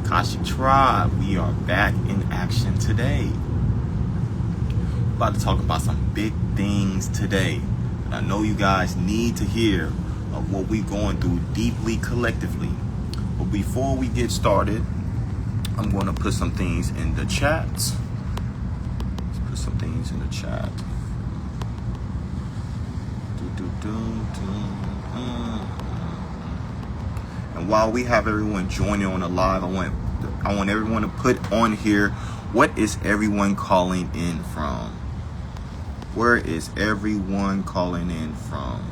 Akashic Tribe, we are back in action today. About to talk about some big things today. And I know you guys need to hear of what we're going through deeply collectively. But before we get started, I'm going to put some things in the chat. Let's put some things in the chat. And while we have everyone joining on the live, I want everyone to put on here, what is everyone calling in from? Where is everyone calling in from?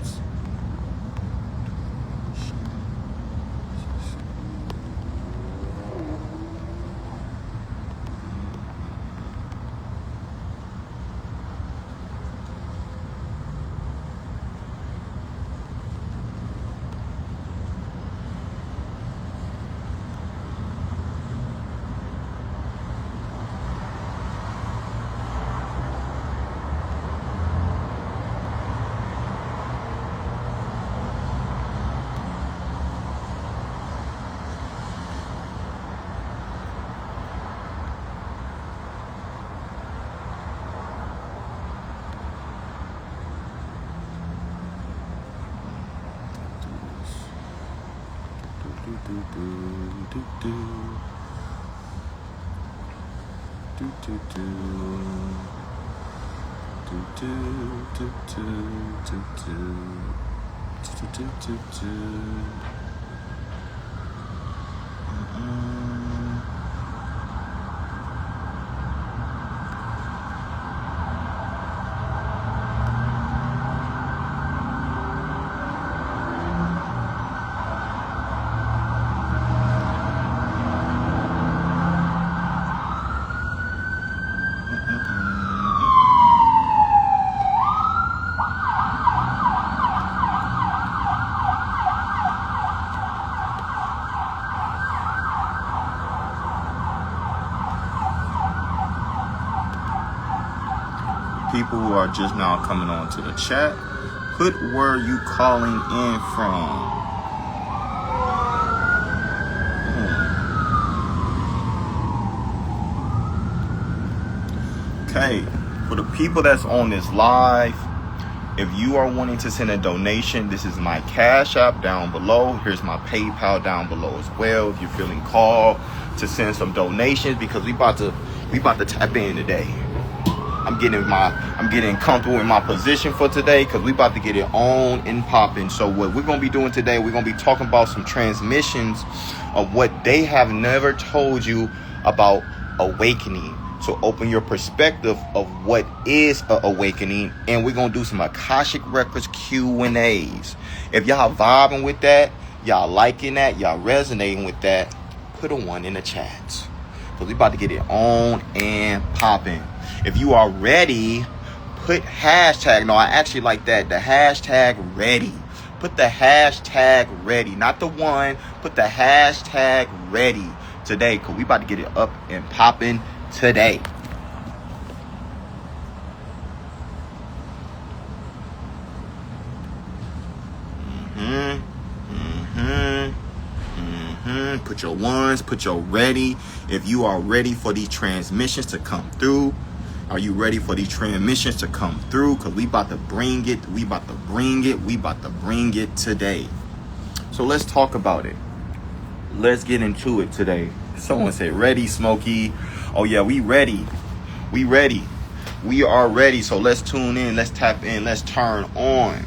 People who are just now coming on to the chat, put where you calling in from. Okay, for the people that's on this live, if you are wanting to send a donation, this is my Cash App down below. Here's my PayPal down below as well. If you're feeling called to send some donations, because we about to tap in today. I'm getting comfortable in my position for today because we about to get it on and popping. So what we're going to be doing today, we're going to be talking about some transmissions of what they have never told you about awakening. So open your perspective of what is an awakening, and we're going to do some Akashic Records Q&As. If y'all vibing with that, y'all liking that, y'all resonating with that, put a 1 in the chat. Because we about to get it on and popping. If you are ready, put hashtag. No, I actually like that. The hashtag ready. Put the hashtag ready. Not the 1. Put the hashtag ready today. Because we about to get it up and popping today. Put your 1s, put your ready. If you are ready for these transmissions to come through, are you ready for these transmissions to come through? Because we about to bring it. We about to bring it today. So let's talk about it. Let's get into it today. Someone said ready, Smokey. Oh yeah, we ready. We are ready. So let's tune in. Let's tap in. Let's turn on.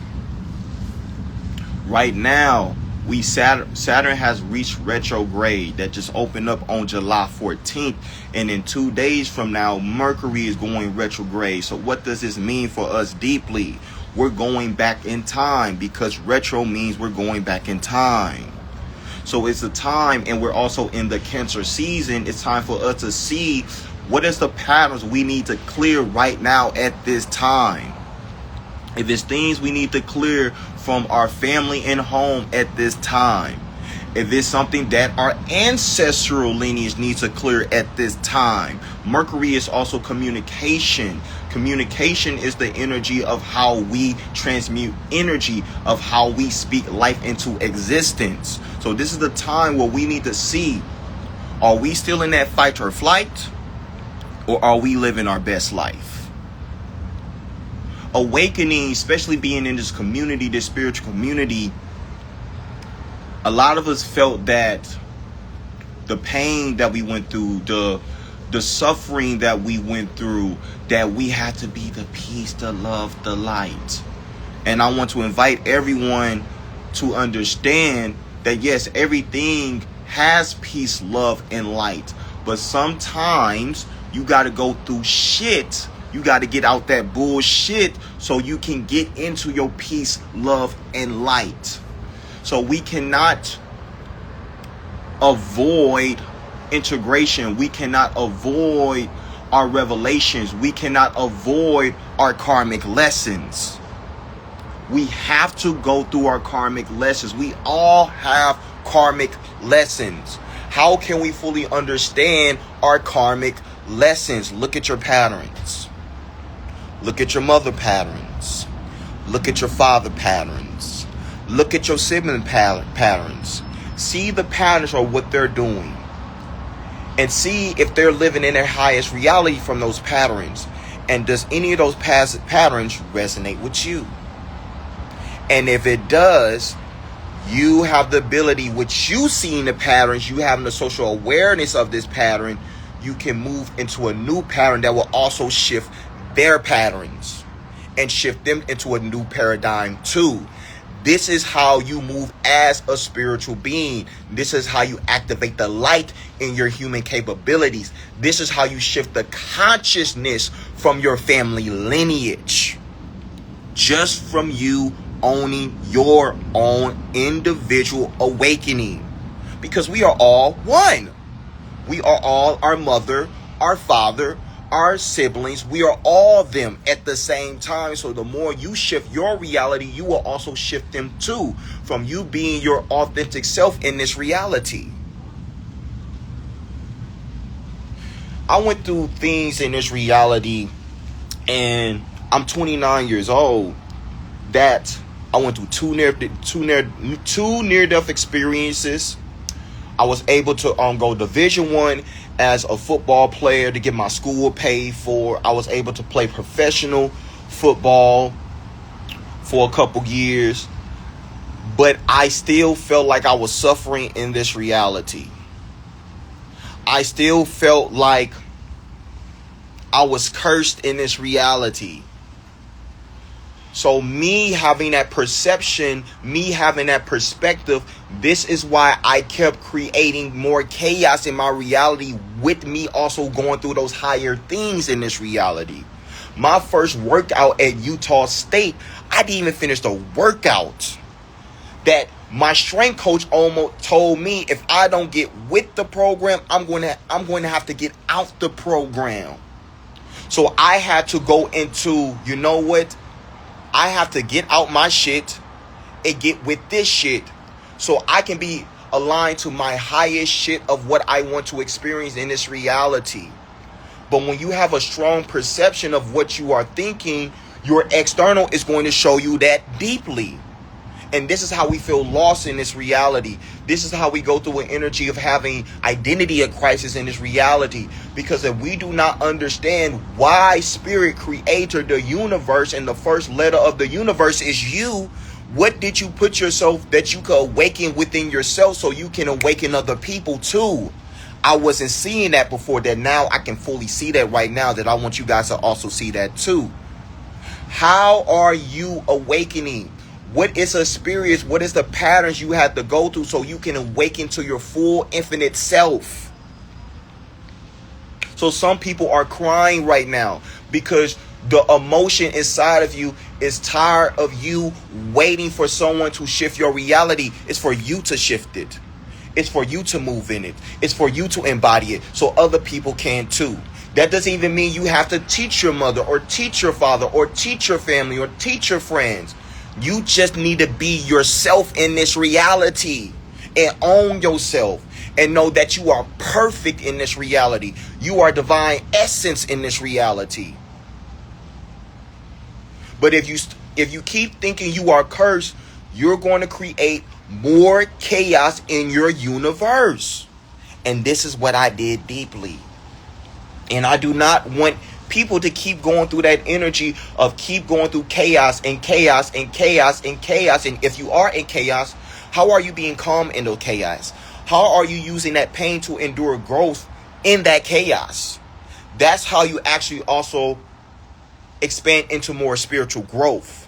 Right now, Saturn has reached retrograde. That just opened up on July 14th. And in 2 days from now, Mercury is going retrograde. So what does this mean for us deeply? We're going back in time, because retro means we're going back in time. So it's a time, and we're also in the Cancer season. It's time for us to see what is the patterns we need to clear right now at this time. If it's things we need to clear from our family and home at this time. If it's something that our ancestral lineage needs to clear at this time. Mercury is also communication. Communication is the energy of how we transmute energy, of how we speak life into existence. So this is the time where we need to see Are we still in that fight or flight? Or are we living our best life? Awakening, especially being in this community, this spiritual community, a lot of us felt that the pain that we went through, the suffering that we went through, that we had to be the peace, the love, the light. And I want to invite everyone to understand that yes, everything has peace, love, and light. But sometimes you got to go through shit. You got to get out that bullshit so you can get into your peace, love, and light. So we cannot avoid integration. We cannot avoid our revelations. We cannot avoid our karmic lessons. We have to go through our karmic lessons. We all have karmic lessons. How can we fully understand our karmic lessons? Look at your patterns. Look at your mother patterns. Look at your father patterns. Look at your sibling patterns. See the patterns of what they're doing. And see if they're living in their highest reality from those patterns. And does any of those past patterns resonate with you? And if it does, you have the ability, which you see in the patterns, you having the social awareness of this pattern, you can move into a new pattern that will also shift their patterns and shift them into a new paradigm too. This is how you move as a spiritual being. This is how you activate the light in your human capabilities. This is how you shift the consciousness from your family lineage. Just from you owning your own individual awakening. Because we are all one. We are all our mother, our father, our siblings. We are all them at the same time. So the more you shift your reality, you will also shift them too. From you being your authentic self in this reality. I went through things in this reality, and I'm 29 years old, that I went through two near-death experiences. I was able to go Division I as a football player to get my school paid for. I was able to play professional football for a couple years. But I still felt like I was suffering in this reality. I still felt like I was cursed in this reality. So me having that perception, me having that perspective, this is why I kept creating more chaos in my reality, with me also going through those higher things in this reality. My first workout at Utah State, I didn't even finish the workout. That my strength coach almost told me, if I don't get with the program, I'm going to have to get out the program. So I had to go into, you know what? I have to get out my shit and get with this shit so I can be aligned to my highest shit of what I want to experience in this reality. But when you have a strong perception of what you are thinking, your external is going to show you that deeply. And this is how we feel lost in this reality. This is how we go through an energy of having identity crisis in this reality. Because if we do not understand why Spirit created the universe and the first letter of the universe is you, what did you put yourself that you could awaken within yourself so you can awaken other people too? I wasn't seeing that before, that now I can fully see that right now, that I want you guys to also see that too. How are you awakening? What is a experience? What is the patterns you have to go through so you can awaken to your full infinite self? So some people are crying right now because the emotion inside of you is tired of you waiting for someone to shift your reality. It's for you to shift it. It's for you to move in it. It's for you to embody it so other people can too. That doesn't even mean you have to teach your mother or teach your father or teach your family or teach your friends. You just need to be yourself in this reality and own yourself and know that you are perfect in this reality. You are divine essence in this reality. But if you keep thinking you are cursed, you're going to create more chaos in your universe. And this is what I did deeply. And I do not want people to keep going through that energy of keep going through chaos and chaos and chaos and chaos. And if you are in chaos, how are you being calm in the chaos? How are you using that pain to endure growth in that chaos? That's how you actually also expand into more spiritual growth,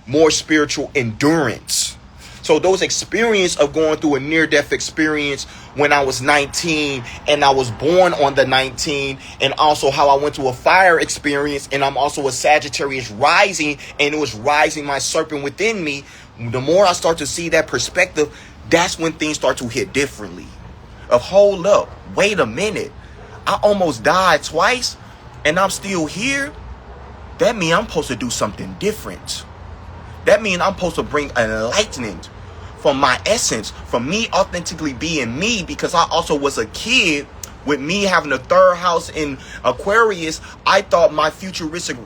more spiritual endurance. So those experience of going through a near-death experience when I was 19 and I was born on the 19, and also how I went to a fire experience, and I'm also a Sagittarius rising, and it was rising my serpent within me. The more I start to see that perspective, that's when things start to hit differently. Of hold up, wait a minute. I almost died twice and I'm still here. That means I'm supposed to do something different. That means I'm supposed to bring enlightenment from my essence, from me authentically being me, because I also was a kid with me having a third house in Aquarius. I thought my futuristic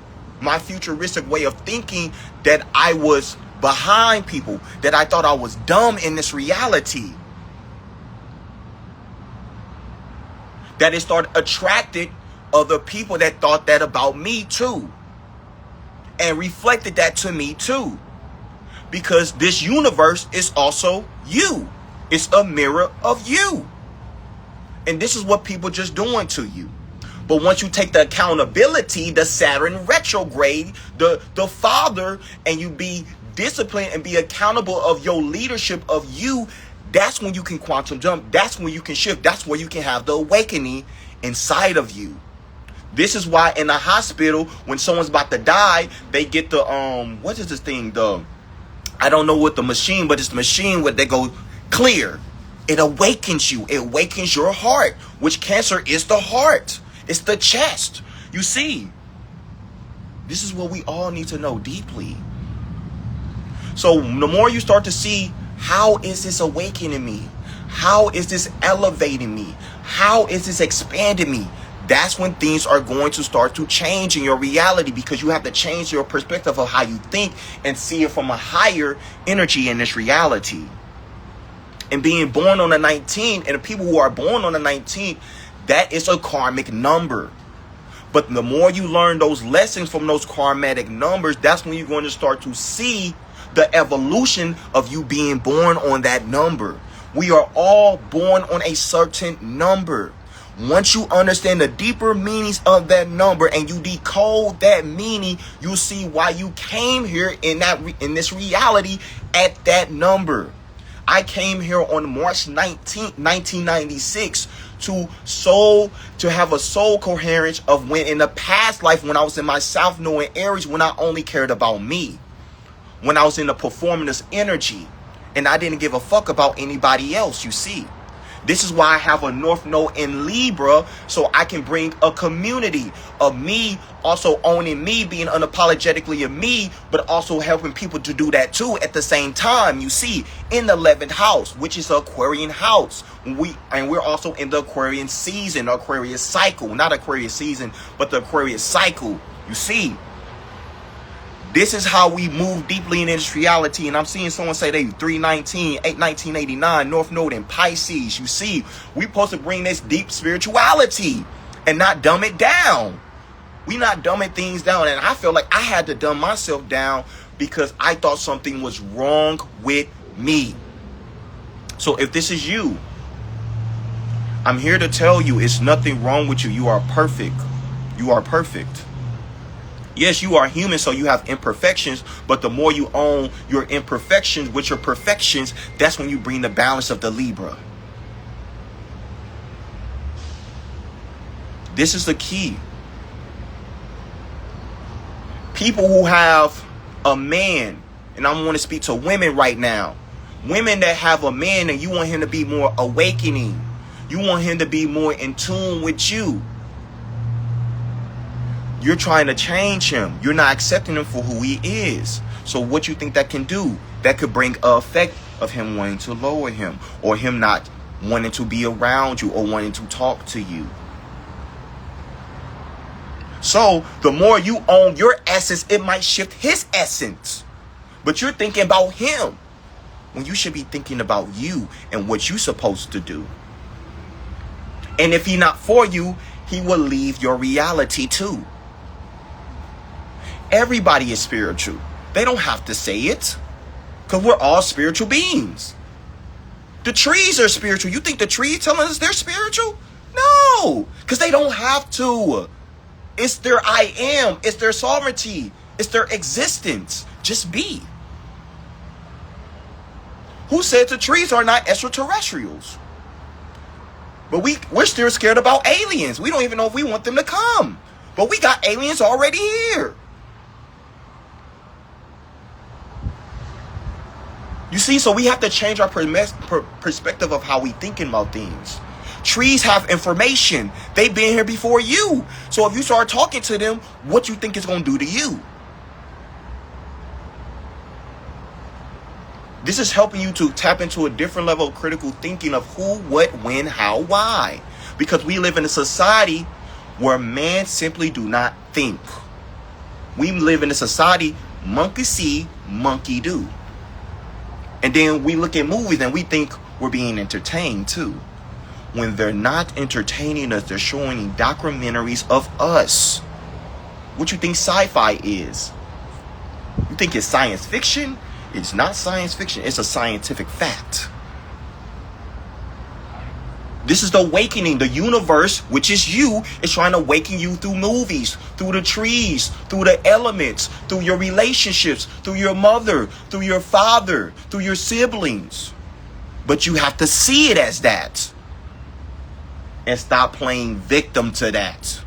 way of thinking that I was behind people, that I thought I was dumb in this reality. That it started attracted other people that thought that about me too. And reflected that to me too. Because this universe is also you. It's a mirror of you. And this is what people just doing to you. But once you take the accountability, the Saturn retrograde, the father, and you be disciplined and be accountable of your leadership of you, that's when you can quantum jump. That's when you can shift. That's where you can have the awakening inside of you. This is why in the hospital, when someone's about to die, they get the what is this thing? I don't know what the machine, but it's the machine where they go clear. It awakens you. It awakens your heart, which Cancer is the heart. It's the chest. You see, this is what we all need to know deeply. So the more you start to see, how is this awakening me? How is this elevating me? How is this expanding me? That's when things are going to start to change in your reality, because you have to change your perspective of how you think and see it from a higher energy in this reality. And being born on the 19th, and the people who are born on the 19th, that is a karmic number. But the more you learn those lessons from those karmatic numbers, that's when you're going to start to see the evolution of you being born on that number. We are all born on a certain number. Once you understand the deeper meanings of that number and you decode that meaning, you'll see why you came here in this reality at that number. I came here on March 19th, 1996 to have a soul coherence of when in the past life, when I was in my South Node in Aries, when I only cared about me. When I was in the performance energy and I didn't give a fuck about anybody else, you see. This is why I have a North Node in Libra, so I can bring a community of me, also owning me, being unapologetically a me, but also helping people to do that too at the same time, you see, in the 11th house, which is the Aquarian house. We're also in the Aquarian season, Aquarius cycle, not Aquarius season, but the Aquarius cycle, you see. This is how we move deeply in this reality. And I'm seeing someone say they 319, 1989, North Node in Pisces. You see, we supposed to bring this deep spirituality and not dumb it down. We not dumbing things down. And I feel like I had to dumb myself down because I thought something was wrong with me. So if this is you, I'm here to tell you it's nothing wrong with you. You are perfect. You are perfect. Yes, you are human, so you have imperfections, but the more you own your imperfections with your perfections, that's when you bring the balance of the Libra. This is the key. People who have a man, and I want to speak to women right now. Women that have a man and you want him to be more awakening. You want him to be more in tune with you. You're trying to change him. You're not accepting him for who he is. So what you think that can do? That could bring an effect of him wanting to lower him, or him not wanting to be around you or wanting to talk to you. So the more you own your essence, it might shift his essence. But you're thinking about him when you should be thinking about you and what you're supposed to do. And if he's not for you, he will leave your reality too. Everybody is spiritual. They don't have to say it, because we're all spiritual beings. The trees are spiritual. You think the trees telling us they're spiritual? No, because they don't have to. It's their I am. It's their sovereignty. It's their existence. Just be. Who said the trees are not extraterrestrials? But we're still scared about aliens. We don't even know if we want them to come. But we got aliens already here. You see, so we have to change our perspective of how we thinking about things. Trees have information. They've been here before you. So if you start talking to them, what you think it's going to do to you? This is helping you to tap into a different level of critical thinking of who, what, when, how, why. Because we live in a society where man simply do not think. We live in a society, monkey see, monkey do. And then we look at movies and we think we're being entertained too. When they're not entertaining us, they're showing documentaries of us. What you think sci-fi is? You think it's science fiction? It's not science fiction. It's a scientific fact. This is the awakening. The universe, which is you, is trying to awaken you through movies, through the trees, through the elements, through your relationships, through your mother, through your father, through your siblings. But you have to see it as that. And stop playing victim to that.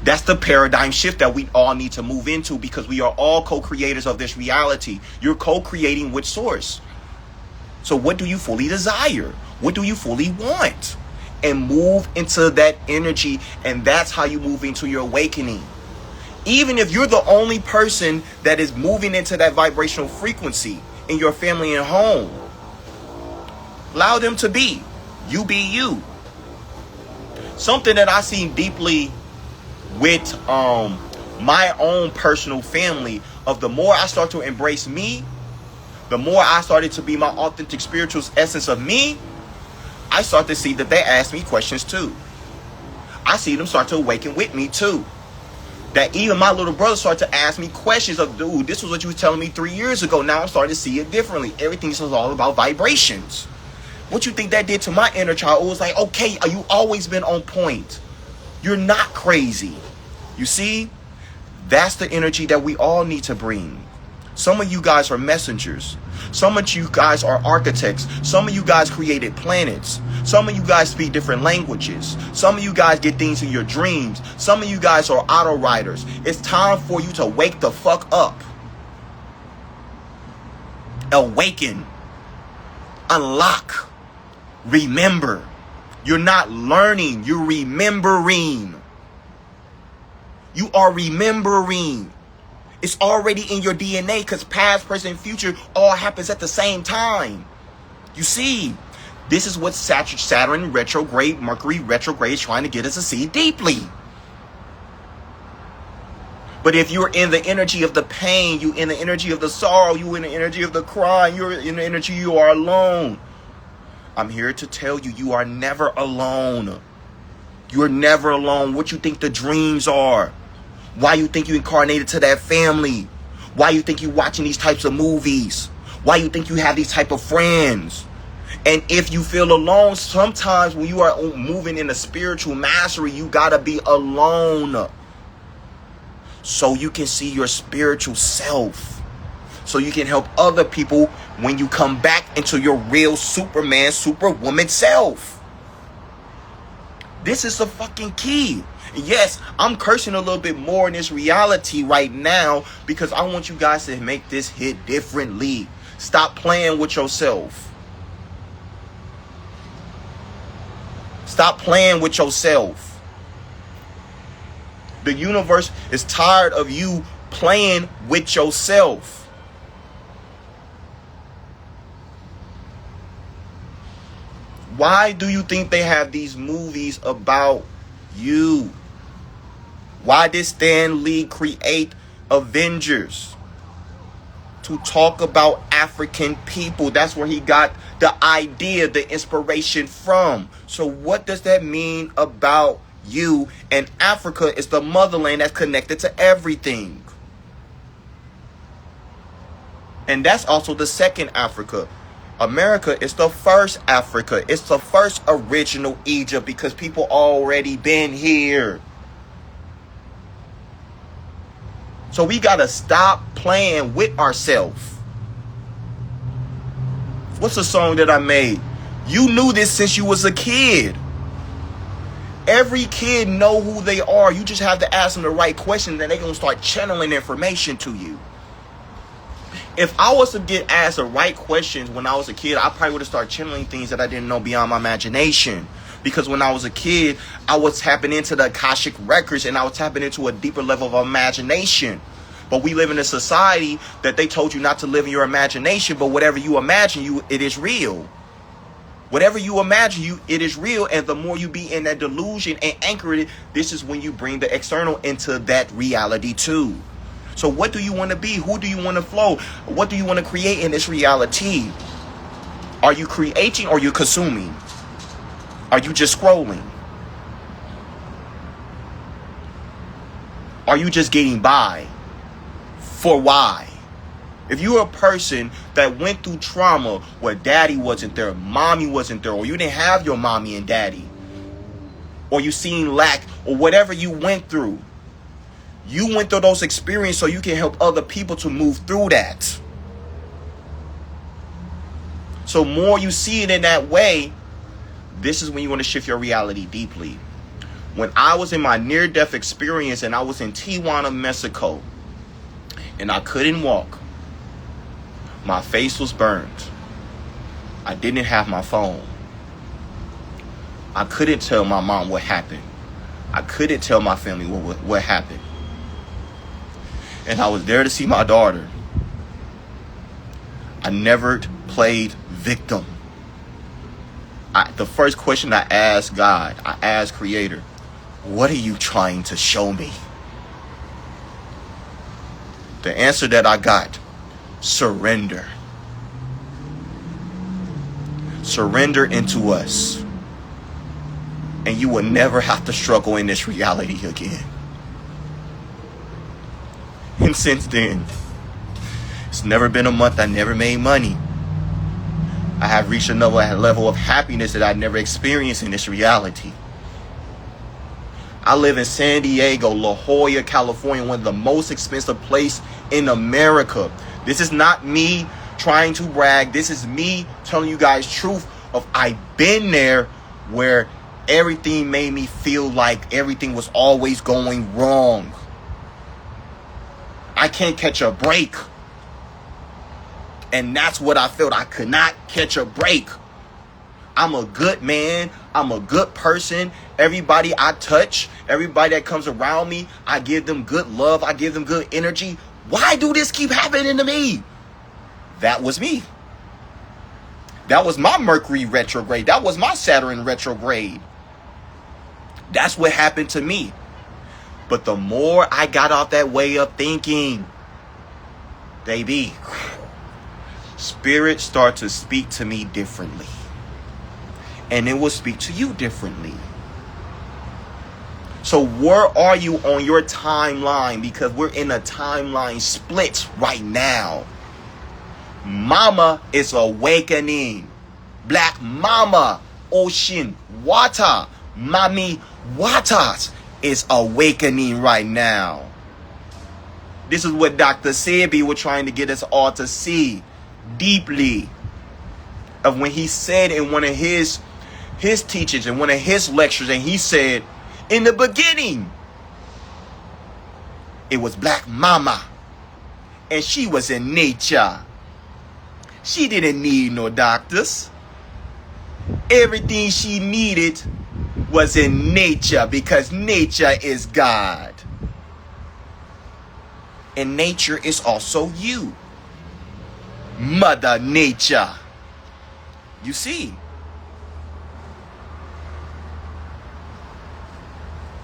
That's the paradigm shift that we all need to move into, because we are all co-creators of this reality. You're co-creating with source. So what do you fully desire? What do you fully want? And move into that energy, and that's how you move into your awakening. Even if you're the only person that is moving into that vibrational frequency in your family and home, allow them to be. You be you. Something that I see deeply with my own personal family, of the more I start to embrace me, the more I started to be my authentic spiritual essence of me, I start to see that they ask me questions too. I see them start to awaken with me too. That even my little brother started to ask me questions of, dude, this was what you were telling me 3 years ago. Now I'm starting to see it differently. Everything is all about vibrations. What you think that did to my inner child? It was like, okay, you always been on point. You're not crazy. You see? That's the energy that we all need to bring. Some of you guys are messengers. Some of you guys are architects. Some of you guys created planets. Some of you guys speak different languages. Some of you guys get things in your dreams. Some of you guys are auto riders. It's time for you to wake the fuck up. Awaken. Unlock. Remember. You're not learning. You're remembering. You are remembering. It's already in your DNA, because past, present, and future all happens at the same time. You see, this is what Saturn retrograde, Mercury retrograde is trying to get us to see deeply. But if you're in the energy of the pain, you're in the energy of the sorrow, you're in the energy of the crying, you're in the energy you are alone. I'm here to tell you, you are never alone. You're never alone. What you think the dreams are? Why you think you incarnated to that family? Why you think you watching these types of movies? Why you think you have these type of friends? And if you feel alone, sometimes when you are moving in a spiritual mastery, you gotta be alone. So you can see your spiritual self. So you can help other people when you come back into your real Superman, Superwoman self. This is the fucking key. Yes, I'm cursing a little bit more in this reality right now, because I want you guys to make this hit differently. Stop playing with yourself. Stop playing with yourself. The universe is tired of you playing with yourself. Why do you think they have these movies about you? Why did Stan Lee create Avengers? To talk about African people. That's where he got the idea, the inspiration from. So what does that mean about you? And Africa is the motherland that's connected to everything. And that's also the second Africa. America is the first Africa. It's the first original Egypt because people already been here. So we got to stop playing with ourselves. What's the song that I made? You knew this since you was a kid. Every kid know who they are. You just have to ask them the right questions and they're going to start channeling information to you. If I was to get asked the right questions when I was a kid, I probably would have started channeling things that I didn't know beyond my imagination. Because when I was a kid, I was tapping into the Akashic records and I was tapping into a deeper level of imagination. But we live in a society that they told you not to live in your imagination, but whatever you imagine, it is real. Whatever you imagine, it is real. And the more you be in that delusion and anchor it, this is when you bring the external into that reality too. So what do you want to be? Who do you want to flow? What do you want to create in this reality? Are you creating or are you consuming? Are you just scrolling? Are you just getting by? For why? If you're a person that went through trauma where daddy wasn't there, mommy wasn't there, or you didn't have your mommy and daddy, or you seen lack, or whatever you went through, you went through those experiences so you can help other people to move through that. So more you see it in that way, this is when you want to shift your reality deeply. When I was in my near-death experience and I was in Tijuana, Mexico, and I couldn't walk, my face was burned. I didn't have my phone. I couldn't tell my mom what happened. I couldn't tell my family what happened. And I was there to see my daughter. I never played victim. The first question I asked God, I asked Creator, what are you trying to show me? The answer that I got, surrender. Surrender into us. And you will never have to struggle in this reality again. And since then, it's never been a month I never made money. I have reached another level of happiness that I never experienced in this reality. I live in San Diego, La Jolla, California, one of the most expensive places in America. This is not me trying to brag. This is me telling you guys truth of I've been there where everything made me feel like everything was always going wrong. I can't catch a break. And that's what I felt. I could not catch a break. I'm a good man. I'm a good person. Everybody I touch, everybody that comes around me, I give them good love. I give them good energy. Why do this keep happening to me? That was me. That was my Mercury retrograde. That was my Saturn retrograde. That's what happened to me. But the more I got off that way of thinking, baby, Spirit start to speak to me differently. And it will speak to you differently. So where are you on your timeline? Because we're in a timeline split right now. Mama is awakening. Black mama, ocean, water, mommy, waters is awakening right now. This is what Dr. Sebi was trying to get us all to see deeply. Of when he said in one of his teachings, in one of his lectures, and he said, in the beginning, it was Black Mama, and she was in nature. She didn't need no doctors. Everything she needed was in nature, because nature is God. And nature is also you. Mother Nature. You see,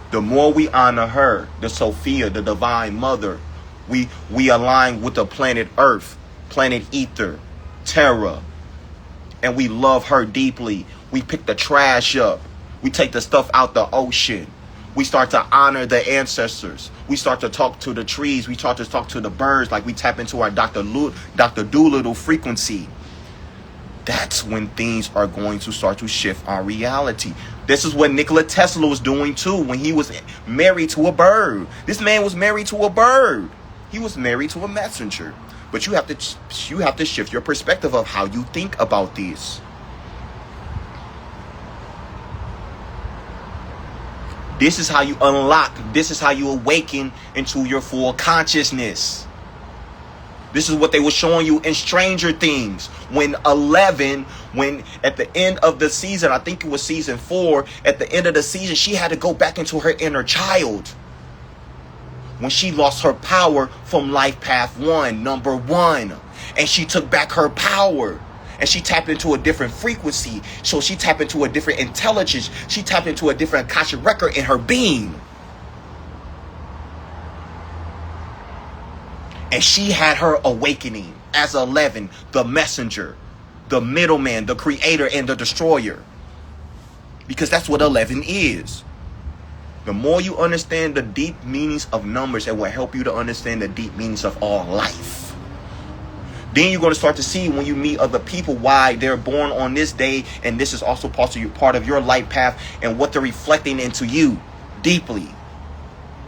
the more we honor her, the Sophia, the Divine Mother, we align with the planet Earth, planet Ether, Terra, and we love her deeply. We pick the trash up. We take the stuff out the ocean. We start to honor the ancestors. We start to talk to the trees. We start to talk to the birds, like we tap into our Dr. Doolittle frequency. That's when things are going to start to shift our reality. This is what Nikola Tesla was doing too when he was married to a bird. This man was married to a bird. He was married to a messenger. But you have to shift your perspective of how you think about this. This is how you unlock. This is how you awaken into your full consciousness. This is what they were showing you in Stranger Things. When at the end of the season, I think it was season 4, at the end of the season, she had to go back into her inner child. When she lost her power from life path 1, number 1. And she took back her power. And she tapped into a different frequency. So she tapped into a different intelligence. She tapped into a different Akashic record in her being. And she had her awakening as 11, the messenger, the middleman, the creator, and the destroyer. Because that's what 11 is. The more you understand the deep meanings of numbers, it will help you to understand the deep meanings of all life. Then you're going to start to see when you meet other people why they're born on this day, and this is also part of your life path and what they're reflecting into you deeply.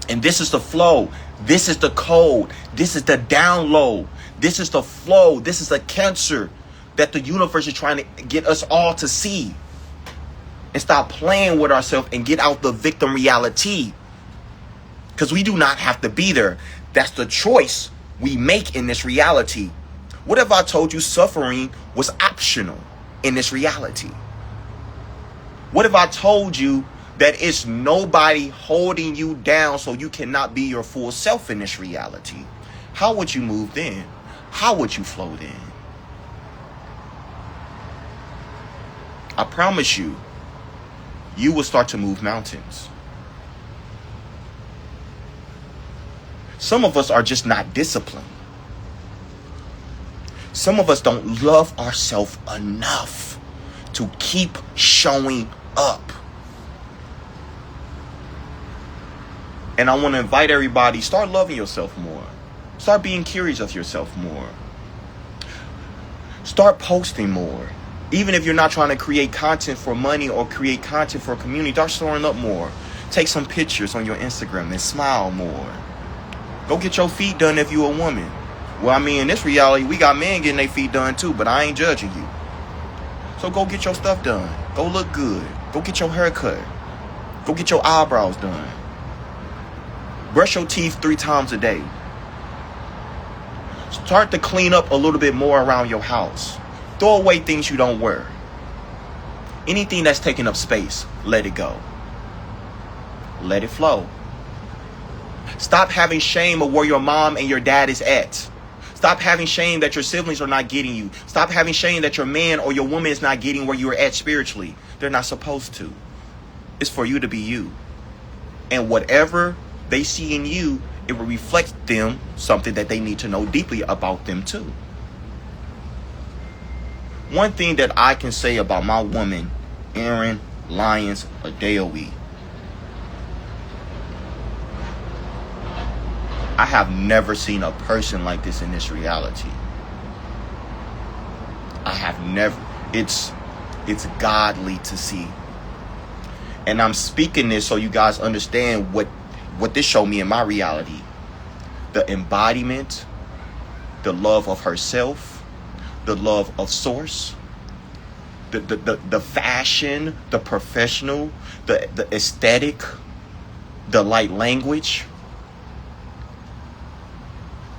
And this is the flow. This is the code. This is the download. This is the flow. This is the cancer that the universe is trying to get us all to see. And stop playing with ourselves and get out the victim reality. Because we do not have to be there. That's the choice we make in this reality. What if I told you suffering was optional in this reality? What if I told you that it's nobody holding you down so you cannot be your full self in this reality? How would you move then? How would you flow then? I promise you, you will start to move mountains. Some of us are just not disciplined. Some of us don't love ourselves enough to keep showing up. And I want to invite everybody, start loving yourself more. Start being curious of yourself more. Start posting more. Even if you're not trying to create content for money or create content for a community, start showing up more. Take some pictures on your Instagram and smile more. Go get your feet done if you're a woman. Well, I mean, in this reality, we got men getting their feet done too, but I ain't judging you. So go get your stuff done. Go look good. Go get your hair cut. Go get your eyebrows done. Brush your teeth 3 times a day. Start to clean up a little bit more around your house. Throw away things you don't wear. Anything that's taking up space, let it go. Let it flow. Stop having shame of where your mom and your dad is at. Stop having shame that your siblings are not getting you. Stop having shame that your man or your woman is not getting where you are at spiritually. They're not supposed to. It's for you to be you. And whatever they see in you, it will reflect them something that they need to know deeply about them too. One thing that I can say about my woman, Erin Lyons Adewale, I have never seen a person like this in this reality. I have never. It's godly to see. And I'm speaking this so you guys understand what this showed me in my reality. The embodiment, the love of herself, the love of source, the fashion, the professional, the aesthetic, the light language,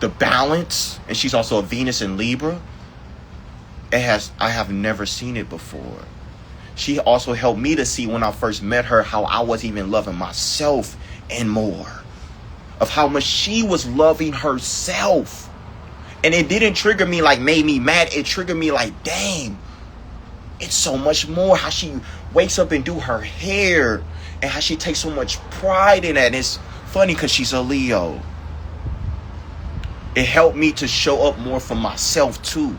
the balance, and she's also a Venus in Libra. I have never seen it before. She also helped me to see when I first met her how I was even loving myself and more. Of how much she was loving herself. And it didn't trigger me like made me mad. It triggered me like, dang, it's so much more. How she wakes up and do her hair. And how she takes so much pride in that. And it's funny because she's a Leo. It helped me to show up more for myself too.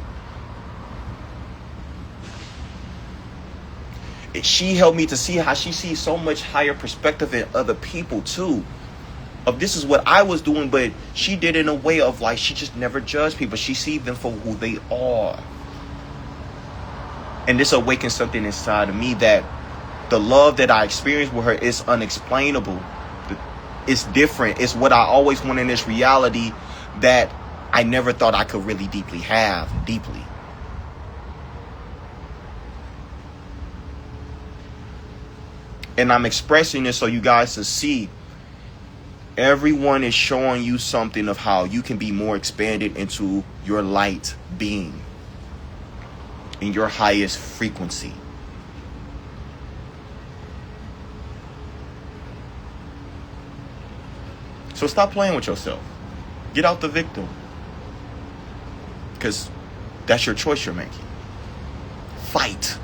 she helped me to see how she sees so much higher perspective in other people too. Of this is what I was doing, but she did it in a way of like, she just never judged people. She sees them for who they are. And this awakens something inside of me, that the love that I experienced with her is unexplainable. It's different. It's what I always want in this reality that I never thought I could really deeply have. And I'm expressing this so you guys to see. Everyone is showing you something of how you can be more expanded into your light being, in your highest frequency. So stop playing with yourself. Get out the victim. Because that's your choice you're making. Fight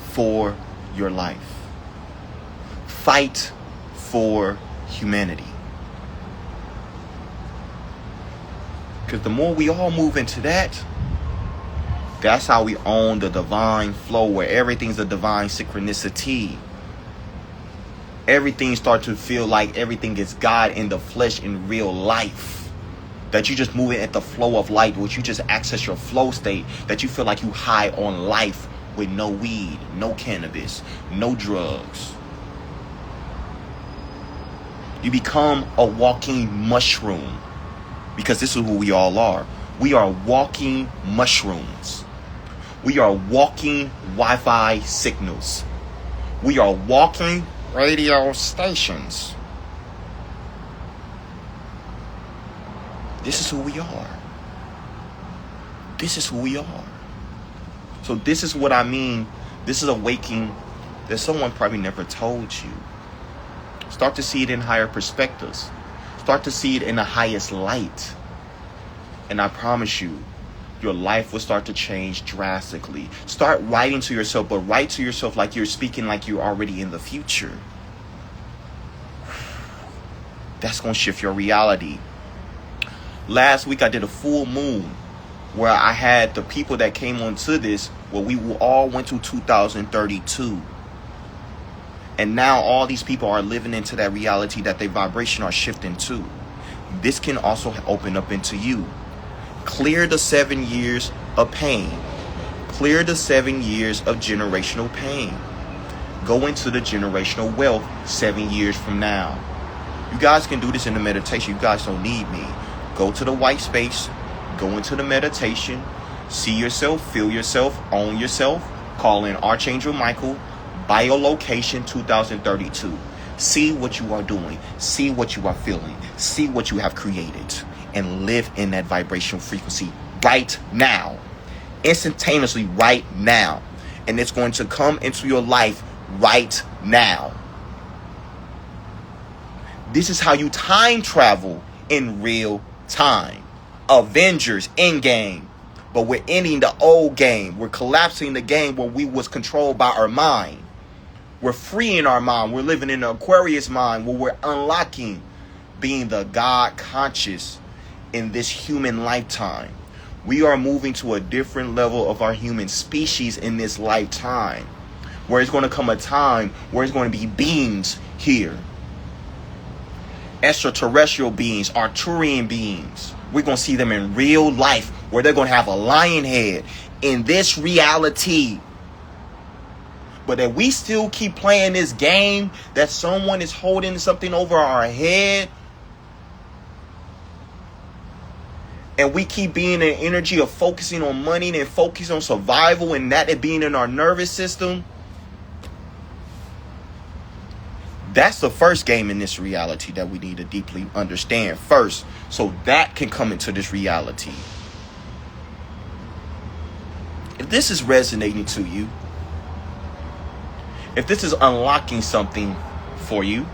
for your life. Fight for humanity. Because the more we all move into that, that's how we own the divine flow, where everything's a divine synchronicity. Everything starts to feel like everything is God in the flesh in real life. That you just moving at the flow of light, which you just access your flow state. That you feel like you high on life with no weed, no cannabis, no drugs. You become a walking mushroom. Because this is who we all are. We are walking mushrooms. We are walking Wi-Fi signals. We are walking radio stations. This is who we are. This is who we are. So this is what I mean. This is a waking that someone probably never told you. Start to see it in higher perspectives. Start to see it in the highest light. And I promise you, your life will start to change drastically. Start writing to yourself, but write to yourself like you're speaking like you're already in the future. That's going to shift your reality. Last week I did a full moon where I had the people that came onto this, where we all went to 2032. And now all these people are living into that reality that their vibration are shifting to. This can also open up into you. Clear the 7 years of pain. Clear the 7 years of generational pain. Go into the generational wealth 7 years from now. You guys can do this in the meditation. You guys don't need me. Go to the white space. Go into the meditation. See yourself, feel yourself, own yourself. Call in Archangel Michael. Biolocation 2032. See what you are doing. See what you are feeling. See what you have created. And live in that vibrational frequency right now. Instantaneously right now. And it's going to come into your life right now. This is how you time travel in real time. Avengers Endgame. But we're ending the old game. We're collapsing the game where we was controlled by our mind. We're freeing our mind. We're living in the Aquarius mind where we're unlocking being the God conscious in this human lifetime. We are moving to a different level of our human species in this lifetime, where it's going to come a time where it's going to be beings here. Extraterrestrial beings, Arcturian beings. We're going to see them in real life, where they're going to have a lion head in this reality. But that we still keep playing this game, that someone is holding something over our head, and we keep being in the energy of focusing on money and focusing on survival, and that it being in our nervous system. That's the first game in this reality that we need to deeply understand first, so that can come into this reality. If this is resonating to you, if this is unlocking something for you,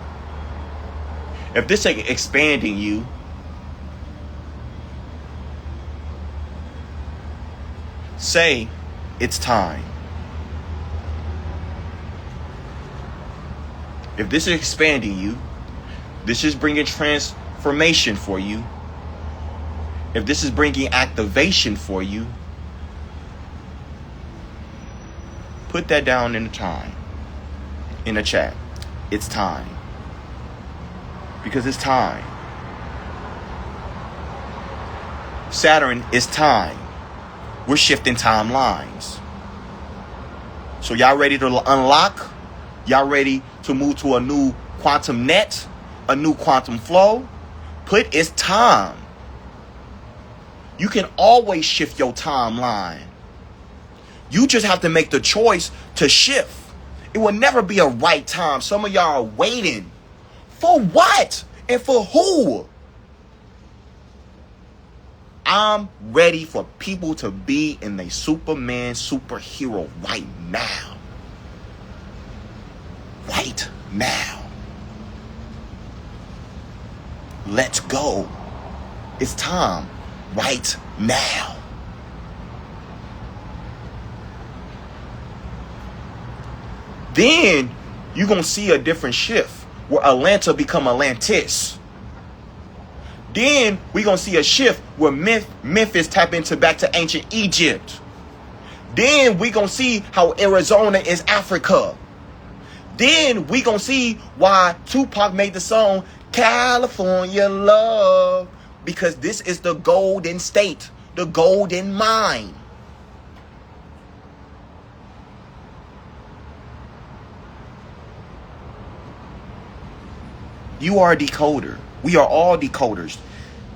if this is expanding you, say it's time. If this is expanding you, this is bringing transformation for you, if this is bringing activation for you, put that down in the time. in the chat. It's time. Because it's time. Saturn is time. We're shifting timelines. So y'all ready to unlock? Y'all ready to move to a new quantum net? A new quantum flow? Put it's time. You can always shift your timeline. You just have to make the choice to shift. It will never be a right time. Some of y'all are waiting. For what? And for who? I'm ready for people to be in a Superman superhero right now. Right now. Let's go. It's time. Right now. Then you're going to see a different shift where Atlanta become Atlantis. Then we're going to see a shift where Memphis tap into back to ancient Egypt. Then we're going to see how Arizona is Africa. Then we're going to see why Tupac made the song California Love. Because this is the golden state, the golden mine. You are a decoder. We are all decoders.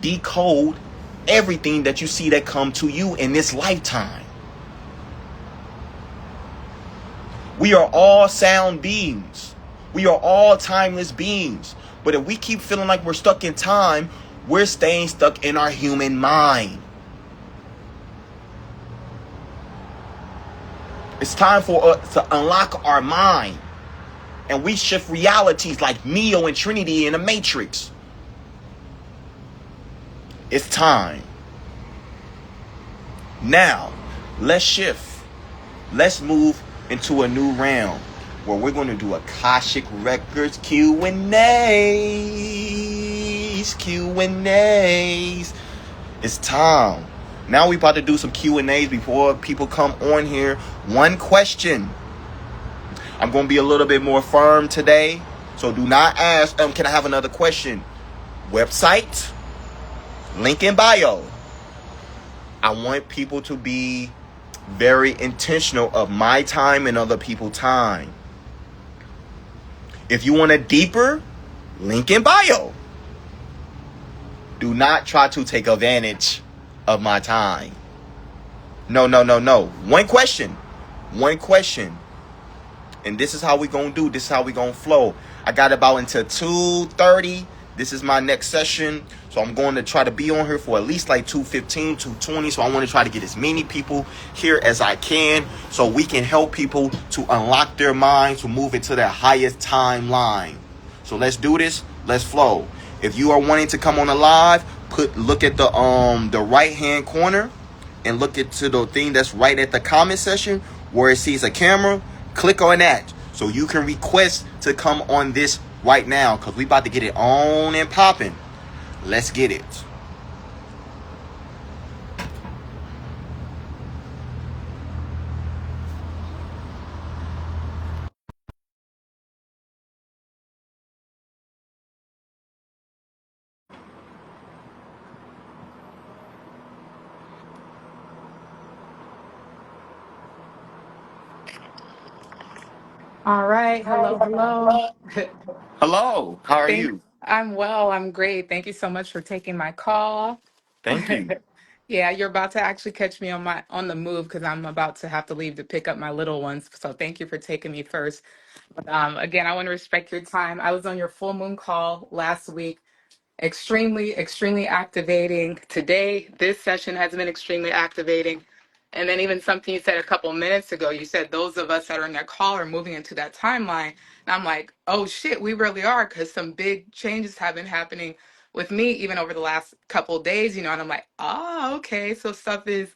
Decode everything that you see that come to you in this lifetime. We are all sound beings. We are all timeless beings. But if we keep feeling like we're stuck in time, we're staying stuck in our human mind. It's time for us to unlock our mind. And we shift realities like Neo and Trinity in the Matrix. It's time. Now, let's shift. Let's move into a new realm where we're going to do Akashic Records Q&As. Q&As. It's time. Now we about to do some Q&As before people come on here. One question. I'm going to be a little bit more firm today. So do not ask, can I have another question? Website. Link in bio. I want people to be very intentional of my time and other people's time. If you want a deeper, link in bio. Do not try to take advantage of my time. No. One question. And this is how we going to do. This is how we going to flow. I got about until 2:30. This is my next session. So I'm going to try to be on here for at least like 2:15, 2:20. So I want to try to get as many people here as I can so we can help people to unlock their minds to move into their highest timeline. So let's do this. Let's flow. If you are wanting to come on a live, look at the right hand corner and look into the thing that's right at the comment section where it sees a camera. Click on that so you can request to come on this right now because we about to get it on and popping. Let's get it. All right. Hello. Hello. How are Thank you? I'm well. I'm great. Thank you so much for taking my call. Thank you. Yeah, you're about to actually catch me on the move because I'm about to have to leave to pick up my little ones. So thank you for taking me first. But again, I want to respect your time. I was on your full moon call last week. Extremely activating. Today, this session has been extremely activating. And then even something you said a couple minutes ago, you said those of us that are in that call are moving into that timeline. And I'm like, oh shit, we really are, because some big changes have been happening with me even over the last couple of days, and I'm like, oh, okay. So stuff is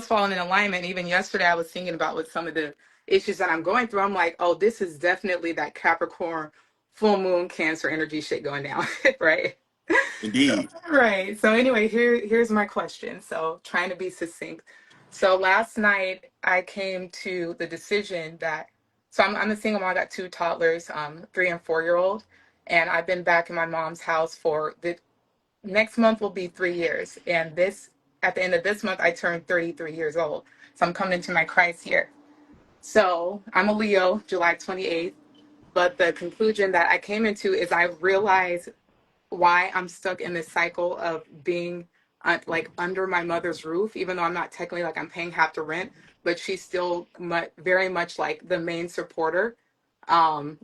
falling in alignment. Even yesterday I was thinking about with some of the issues that I'm going through. I'm like, oh, this is definitely that Capricorn full moon Cancer energy shit going down, right? Indeed. Right. So anyway, here's my question. So trying to be succinct. So last night I came to the decision that So I'm a single mom. I got two toddlers, 3 and 4 year old, and I've been back in my mom's house for the next month will be 3 years, and this at the end of this month I turned 33 years old. So I'm coming into my Christ year. So I'm a Leo, July 28th. But the conclusion that I came into is I realized why I'm stuck in this cycle of being like under my mother's roof, even though I'm not technically like I'm paying half the rent, but she's still very much like the main supporter.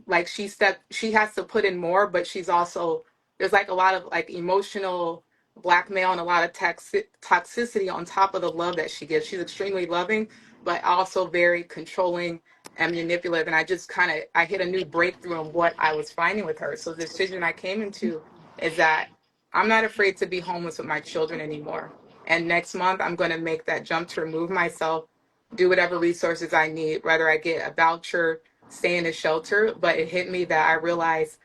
Like she has to put in more, but she's also there's like a lot of like emotional blackmail and a lot of toxicity on top of the love that she gives. She's extremely loving, but also very controlling and manipulative. And I just kind of I hit a new breakthrough in what I was finding with her. So the decision I came into is that I'm not afraid to be homeless with my children anymore. And next month, I'm going to make that jump to remove myself, do whatever resources I need, whether I get a voucher, stay in a shelter. But it hit me that I realized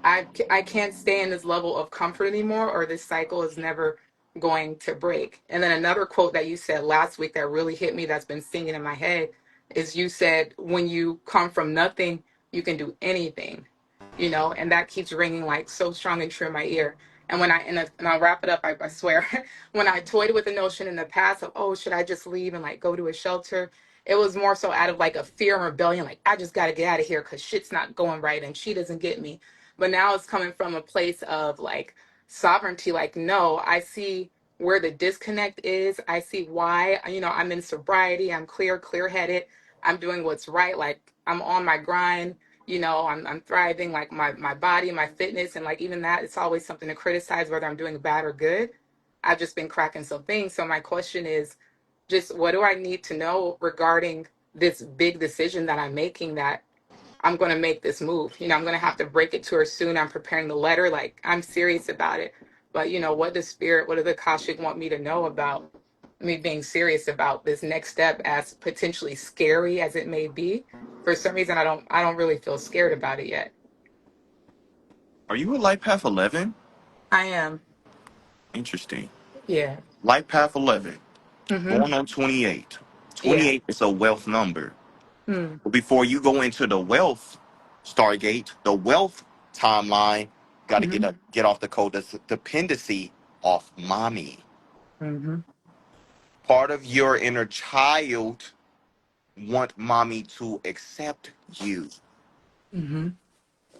I can't stay in this level of comfort anymore, or this cycle is never going to break. And then another quote that you said last week that really hit me, that's been singing in my head, is you said, when you come from nothing, you can do anything, and that keeps ringing like so strong and true in my ear. And and I'll wrap it up, I swear. When I toyed with the notion in the past of, oh, should I just leave and like go to a shelter? It was more so out of like a fear and rebellion, like I just got to get out of here because shit's not going right and she doesn't get me. But now it's coming from a place of like sovereignty, like, no, I see where the disconnect is. I see why, I'm in sobriety, I'm clear headed, I'm doing what's right, like I'm on my grind, I'm thriving, like my body, my fitness, and like even that, it's always something to criticize whether I'm doing bad or good. I've just been cracking some things. So my question is just what do I need to know regarding this big decision that I'm making, that I'm going to make this move. I'm going to have to break it to her soon. I'm preparing the letter. Like, I'm serious about it. But, what does Spirit, what does the Akashic want me to know about me being serious about this next step, as potentially scary as it may be? For some reason, I don't really feel scared about it yet. Are you a light path 11? I am. Interesting. Yeah. Light path 11. Mm-hmm. Born on 28. Yeah. 28 is a wealth number. Mm. But before you go into the wealth Stargate, the wealth timeline, got to Mm-hmm. get off the codependency off mommy. Mm-hmm. Part of your inner child want mommy to accept you. Mm-hmm.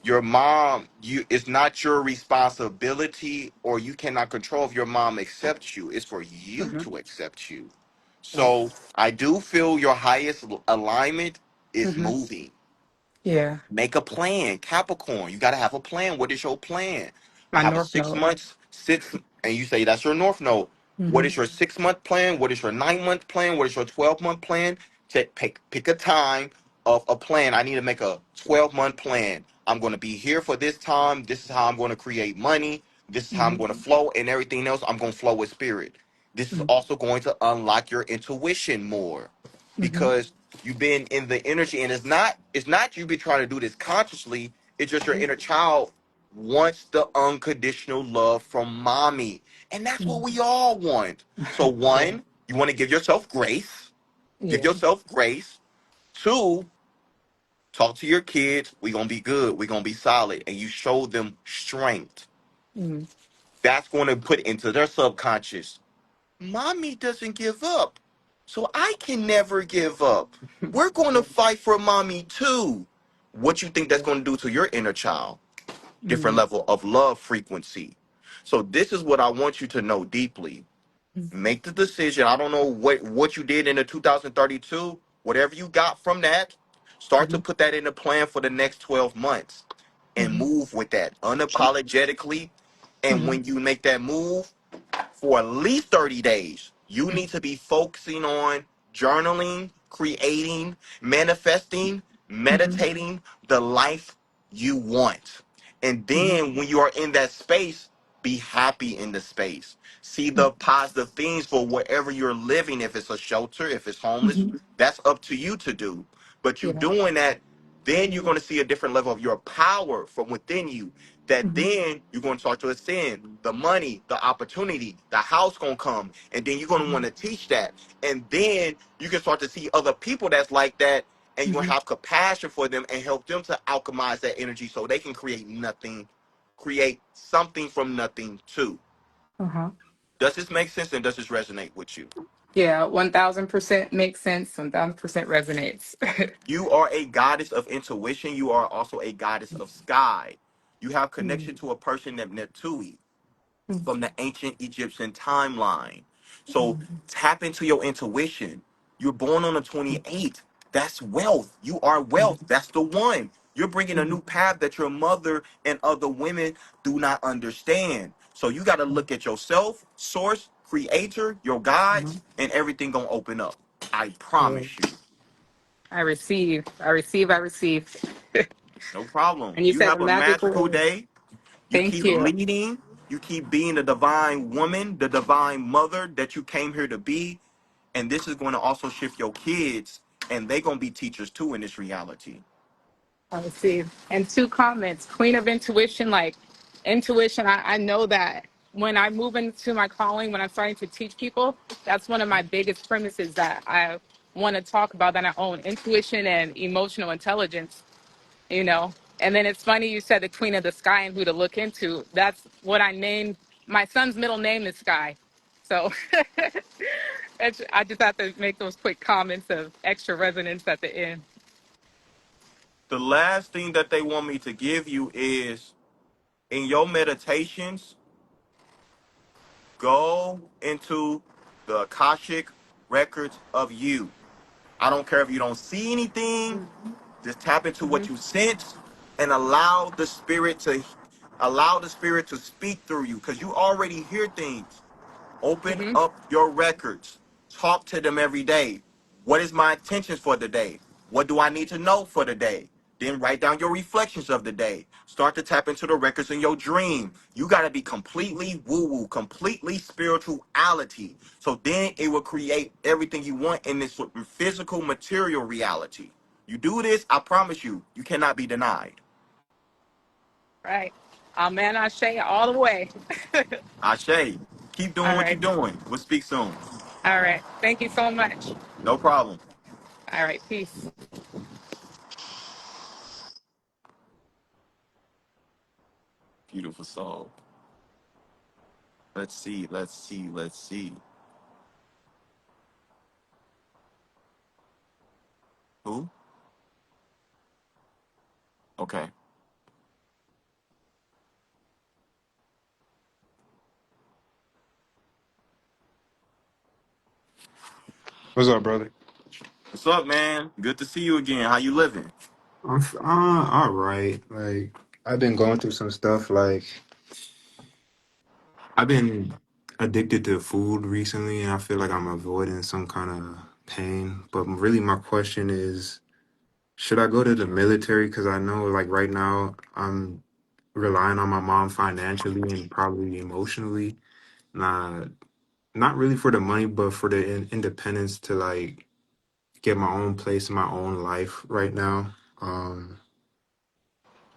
Your mom, it's not your responsibility, or you cannot control if your mom accepts you. It's for you Mm-hmm. to accept you. Right. So I do feel your highest alignment is Mm-hmm. moving. Yeah. Make a plan, Capricorn. You got to have a plan. What is your plan? I My have a North six Node. months, and you say that's your North Node. What Mm-hmm. is your 6 month plan? What is your 9 month plan? What is your 12 month plan? Pick a time of a plan. I need to make a 12 month plan. I'm going to be here for this time. This is how I'm going to create money. This is how I'm Mm-hmm. going to flow, and everything else, I'm going to flow with spirit. This is also going to unlock your intuition more, Mm-hmm. because you've been in the energy, and it's not you been trying to do this consciously. It's just your inner child wants the unconditional love from mommy, and that's what Mm-hmm. we all want. So Yeah. one, you want to give yourself grace. Give Yeah. yourself grace. Two, talk to your kids. We gonna be good. We gonna be solid, and you show them strength. Mm-hmm. That's going to put into their subconscious, mommy doesn't give up, so I can never give up. We're going to Yeah. fight for mommy too. What you think that's going to do to your inner child? Different Mm-hmm. level of love frequency. So this is what I want you to know deeply. Make the decision. I don't know what you did in the 2032. Whatever you got from that, start to Mm-hmm. put that in a plan for the next 12 months and Mm-hmm. move with that unapologetically. And Mm-hmm. when you make that move, for at least 30 days, you need to be focusing on journaling, creating, manifesting, Mm-hmm. meditating the life you want. And Mm-hmm. then when you are in that space, be happy in the space. See the positive things for wherever you're living. If it's a shelter, if it's homeless, Mm-hmm. that's up to you to do. But you Yeah. doing that, then you're going to see a different level of your power from within you, that Mm-hmm. then you're going to start to ascend. The money, the opportunity, the house going to come, and then you're going to Mm-hmm. want to teach that. And then you can start to see other people that's like that, and you're going to Hmm. have compassion for them and help them to alchemize that energy so they can create something from nothing too. Uh-huh. Does this make sense, and does this resonate with you? Yeah, 1000% makes sense. 1000% resonates. You are a goddess of intuition. You are also a goddess of sky. You have connection Mhm. to a person named Netui from the ancient Egyptian timeline. So tap into your intuition. You're born on the 28th. That's wealth. You are wealth. That's the one. You're bringing a new path that your mother and other women do not understand. So you got to look at yourself, source, creator, your Mhm. guides, and everything going to open up. I Yeah. promise you. I receive. I receive. I receive. No problem. And you You said the have a magical magical word. day. You Thank keep you. leading. You keep being the divine woman, the divine mother that you came here to be. And this is going to also shift your kids, and they're going to be teachers too in this reality. I receive. And two comments. Queen of intuition, like intuition, I know that when I move into my calling, when I'm starting to teach people, that's one of my biggest premises that I want to talk about, that I own intuition and emotional intelligence, you know. And then it's funny you said the queen of the sky and who to look into. That's what I named my son's middle name is Sky. So I just have to make those quick comments of extra resonance at the end. The last thing that they want me to give you is in your meditations, go into the Akashic records of you. I don't care if you don't see anything, just tap into Hmm. what you sense and allow the spirit to speak through you because you already hear things. Open Hmm. up your records. Talk to them every day. What is my intentions for the day? What do I need to know for the day? Then write down your reflections of the day. Start to tap into the records in your dream. You got to be completely woo-woo, completely spirituality. So then it will create everything you want in this physical material reality. You do this, I promise you, you cannot be denied. Right. Amen. Ashe all the way. Ashe, keep doing All what you're right. doing. We'll speak soon. All right. Thank you so much. No problem. All right. Peace. Beautiful soul. Let's see, let's see, let's see. Who? Okay. What's up, brother? What's up, man? Good to see you again. How you living? All right. Like I've been going through some stuff. Like I've been addicted to food recently, and I feel like I'm avoiding some kind of pain. But really, my question is, should I go to the military? Because I know, like right now, I'm relying on my mom financially and probably emotionally. Not not really for the money, but for the independence to like get my own place in my own life right now.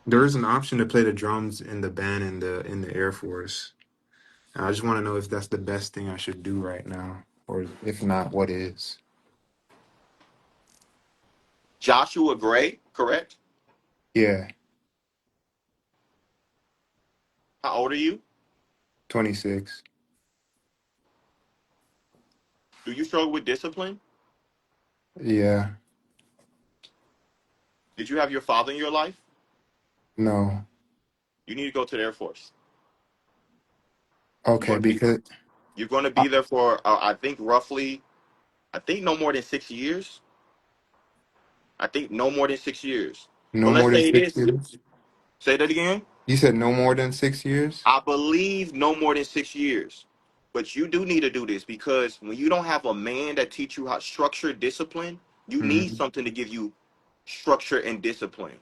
There is an option to play the drums in the band in the Air Force. And I just want to know if that's the best thing I should do right now, or if not, what is? Joshua Gray, correct? Yeah, How old are you? 26. Do you struggle with discipline? Yeah, Did you have your father in your life? no. You need to go to the Air Force. You're Okay, going to be because you're going to uh, be there for I think no more than 6 years. I think no more than 6 years. no But let's more than say it six is. years. Say that again. You said no more than 6 years. I believe no more than 6 years. But you do need to do this because when you don't have a man that teach you how structure discipline, you need Hmm. something to give you structure and discipline.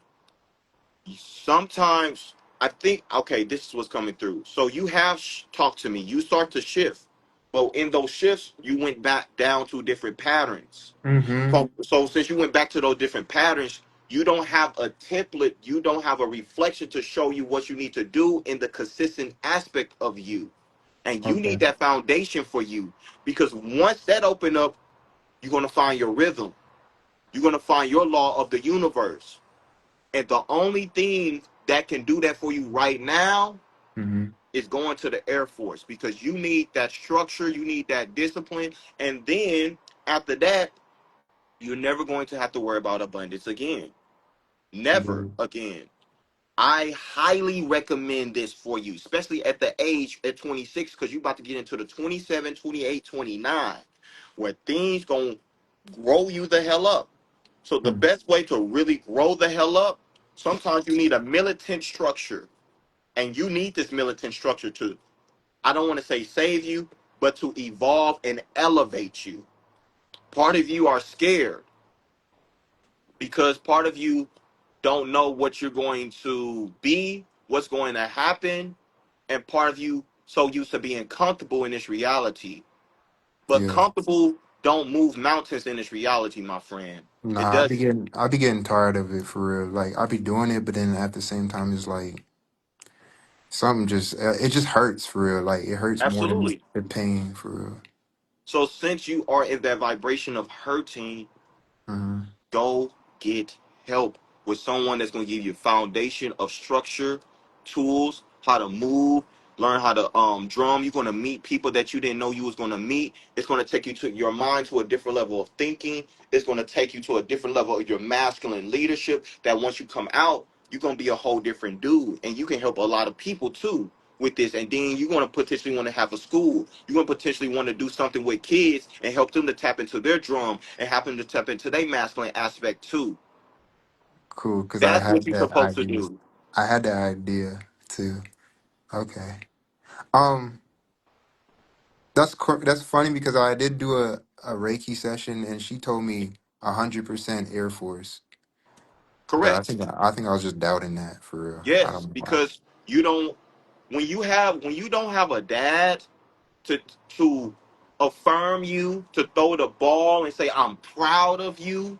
Sometimes I think okay, this is what's coming through. So you have talked to me. You start to shift, but in those shifts, you went back down to different patterns. Hmm. So since you went back to those different patterns, you don't have a template. You don't have a reflection to show you what you need to do in the consistent aspect of you, and you Okay. need that foundation for you because once that open up, you're gonna find your rhythm. You're going to find your law of the universe. And the only thing that can do that for you right now Mm-hmm. is going to the Air Force, because you need that structure, you need that discipline. And then after that, you're never going to have to worry about abundance again. Never Right. again. I highly recommend this for you, especially at the age at 26, because you're about to get into the 27, 28, 29, where things going to grow you the hell up. So the Mm. best way to really grow the hell up, sometimes you need a militant structure. And you need this militant structure to, I don't want to say save you, but to evolve and elevate you. Part of you are scared because part of you don't know what you're going to be, what's going to happen, and part of you so used to being comfortable in this reality. But Yeah. comfortable don't move mountains in this reality, my friend. It Nah, doesn't. I be getting tired of it for real. Like I be doing it, but then at the same time, it's like something just it just hurts for real. Like it hurts more than Absolutely. the pain for real. So since you are in that vibration of hurting, Mm-hmm. go get help with someone that's going to give you a foundation of structure, tools, how to move, learn how to drum. You're going to meet people that you didn't know you was going to meet. It's going to take you to your mind to a different level of thinking. It's going to take you to a different level of your masculine leadership, that once you come out, you're going to be a whole different dude, and you can help a lot of people too with this. And then you're going to potentially want to have a school. You're going to potentially want to do something with kids and help them to tap into their drum and help them to tap into their masculine aspect too. Cool, because I That's what had you're that supposed to idea. do. I had that idea too. Okay. Um, that's funny because I did do a Reiki session and she told me 100% Air Force, but Correct. I think I was just doubting that for real. I Yes, don't know why. because you don't, when you don't have a dad to to affirm you, to throw the ball and say I'm proud of you,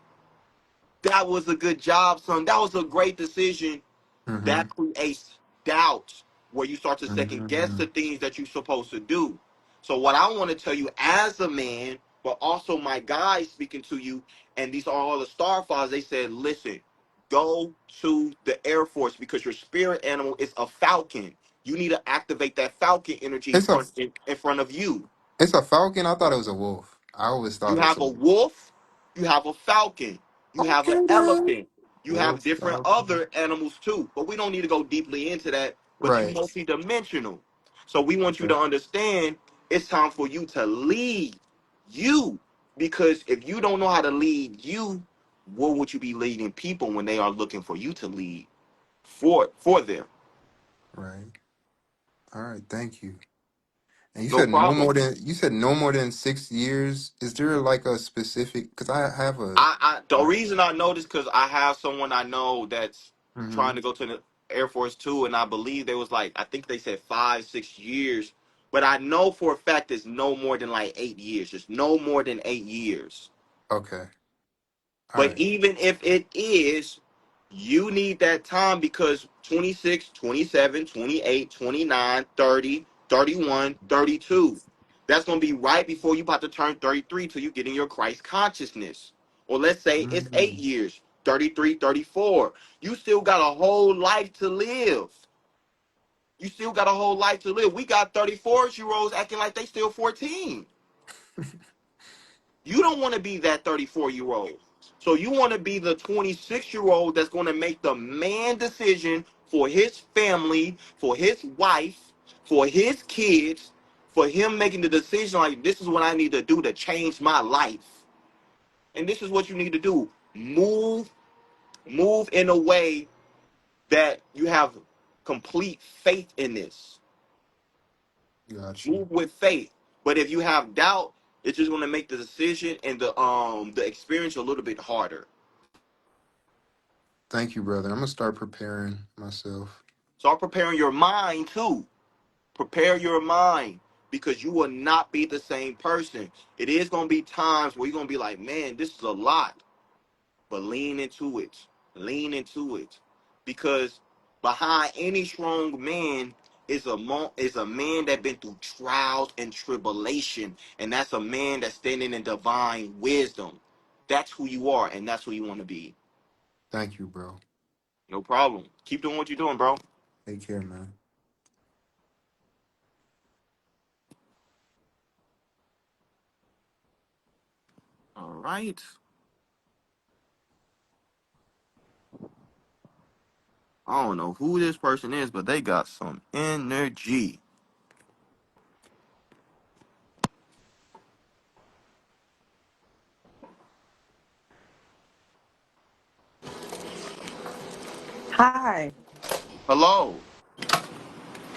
that was a good job, son. That was a great decision. Mm-hmm. That creates doubt, where you start to second guess Mm-hmm. the things that you're supposed to do. So what I want to tell you as a man, but also my guys speaking to you, and these are all the star fathers, they said, listen, go to the Air Force, because your spirit animal is a falcon. You need to activate that falcon energy It's a in front of you. it's a falcon. I thought it was a wolf. I always You thought it was have a a wolf. wolf, you have a falcon, you have an Okay then. elephant, you have Wolf different falcon. other animals too. But we don't need to go deeply into that. But you Right. multi-dimensional. So we want you Okay. to understand it's time for you to lead you. Because if you don't know how to lead you, what would you be leading people when they are looking for you to lead for them? Right. All right. Thank you. And No problem. you said no more than 6 years. Is there like a specific? Because I have a. The reason I know this, because I have someone I know that's Mm-hmm. trying to go to the Air Force too, and I believe they was like, I think they said 5, 6 years, but I know for a fact it's no more than like 8 years, just no more than 8 years. Okay. All But right. even if it is, you need that time, because 26, 27, 28, 29, 30, 31, 32. That's going to be right before you about to turn 33 till you get in your Christ consciousness. Or let's say it's Mm-hmm. 8 years, 33, 34. You still got a whole life to live. You still got a whole life to live. We got 34-year-olds acting like they still 14. You don't want to be that 34-year-old. So you want to be the 26-year-old that's going to make the man decision for his family, for his wife, for his kids, for him making the decision like, this is what I need to do to change my life. And this is what you need to do. Move in a way that you have complete faith in this. Got you. Move with faith. But if you have doubt, it's just going to make the decision and the experience a little bit harder. Thank you, brother. I'm gonna start preparing myself. Start preparing your mind too. Prepare your mind, because you will not be the same person. It is going to be times where you're going to be like, man, this is a lot. But lean into it. Lean into it. Because behind any strong man is a man that been through trials and tribulation. And that's a man that's standing in divine wisdom. That's who you are, and that's who you want to be. Thank you, bro. No problem. Keep doing what you're doing, bro. Take care, man. All right. I don't know who this person is, but they got some energy. Hi. Hello.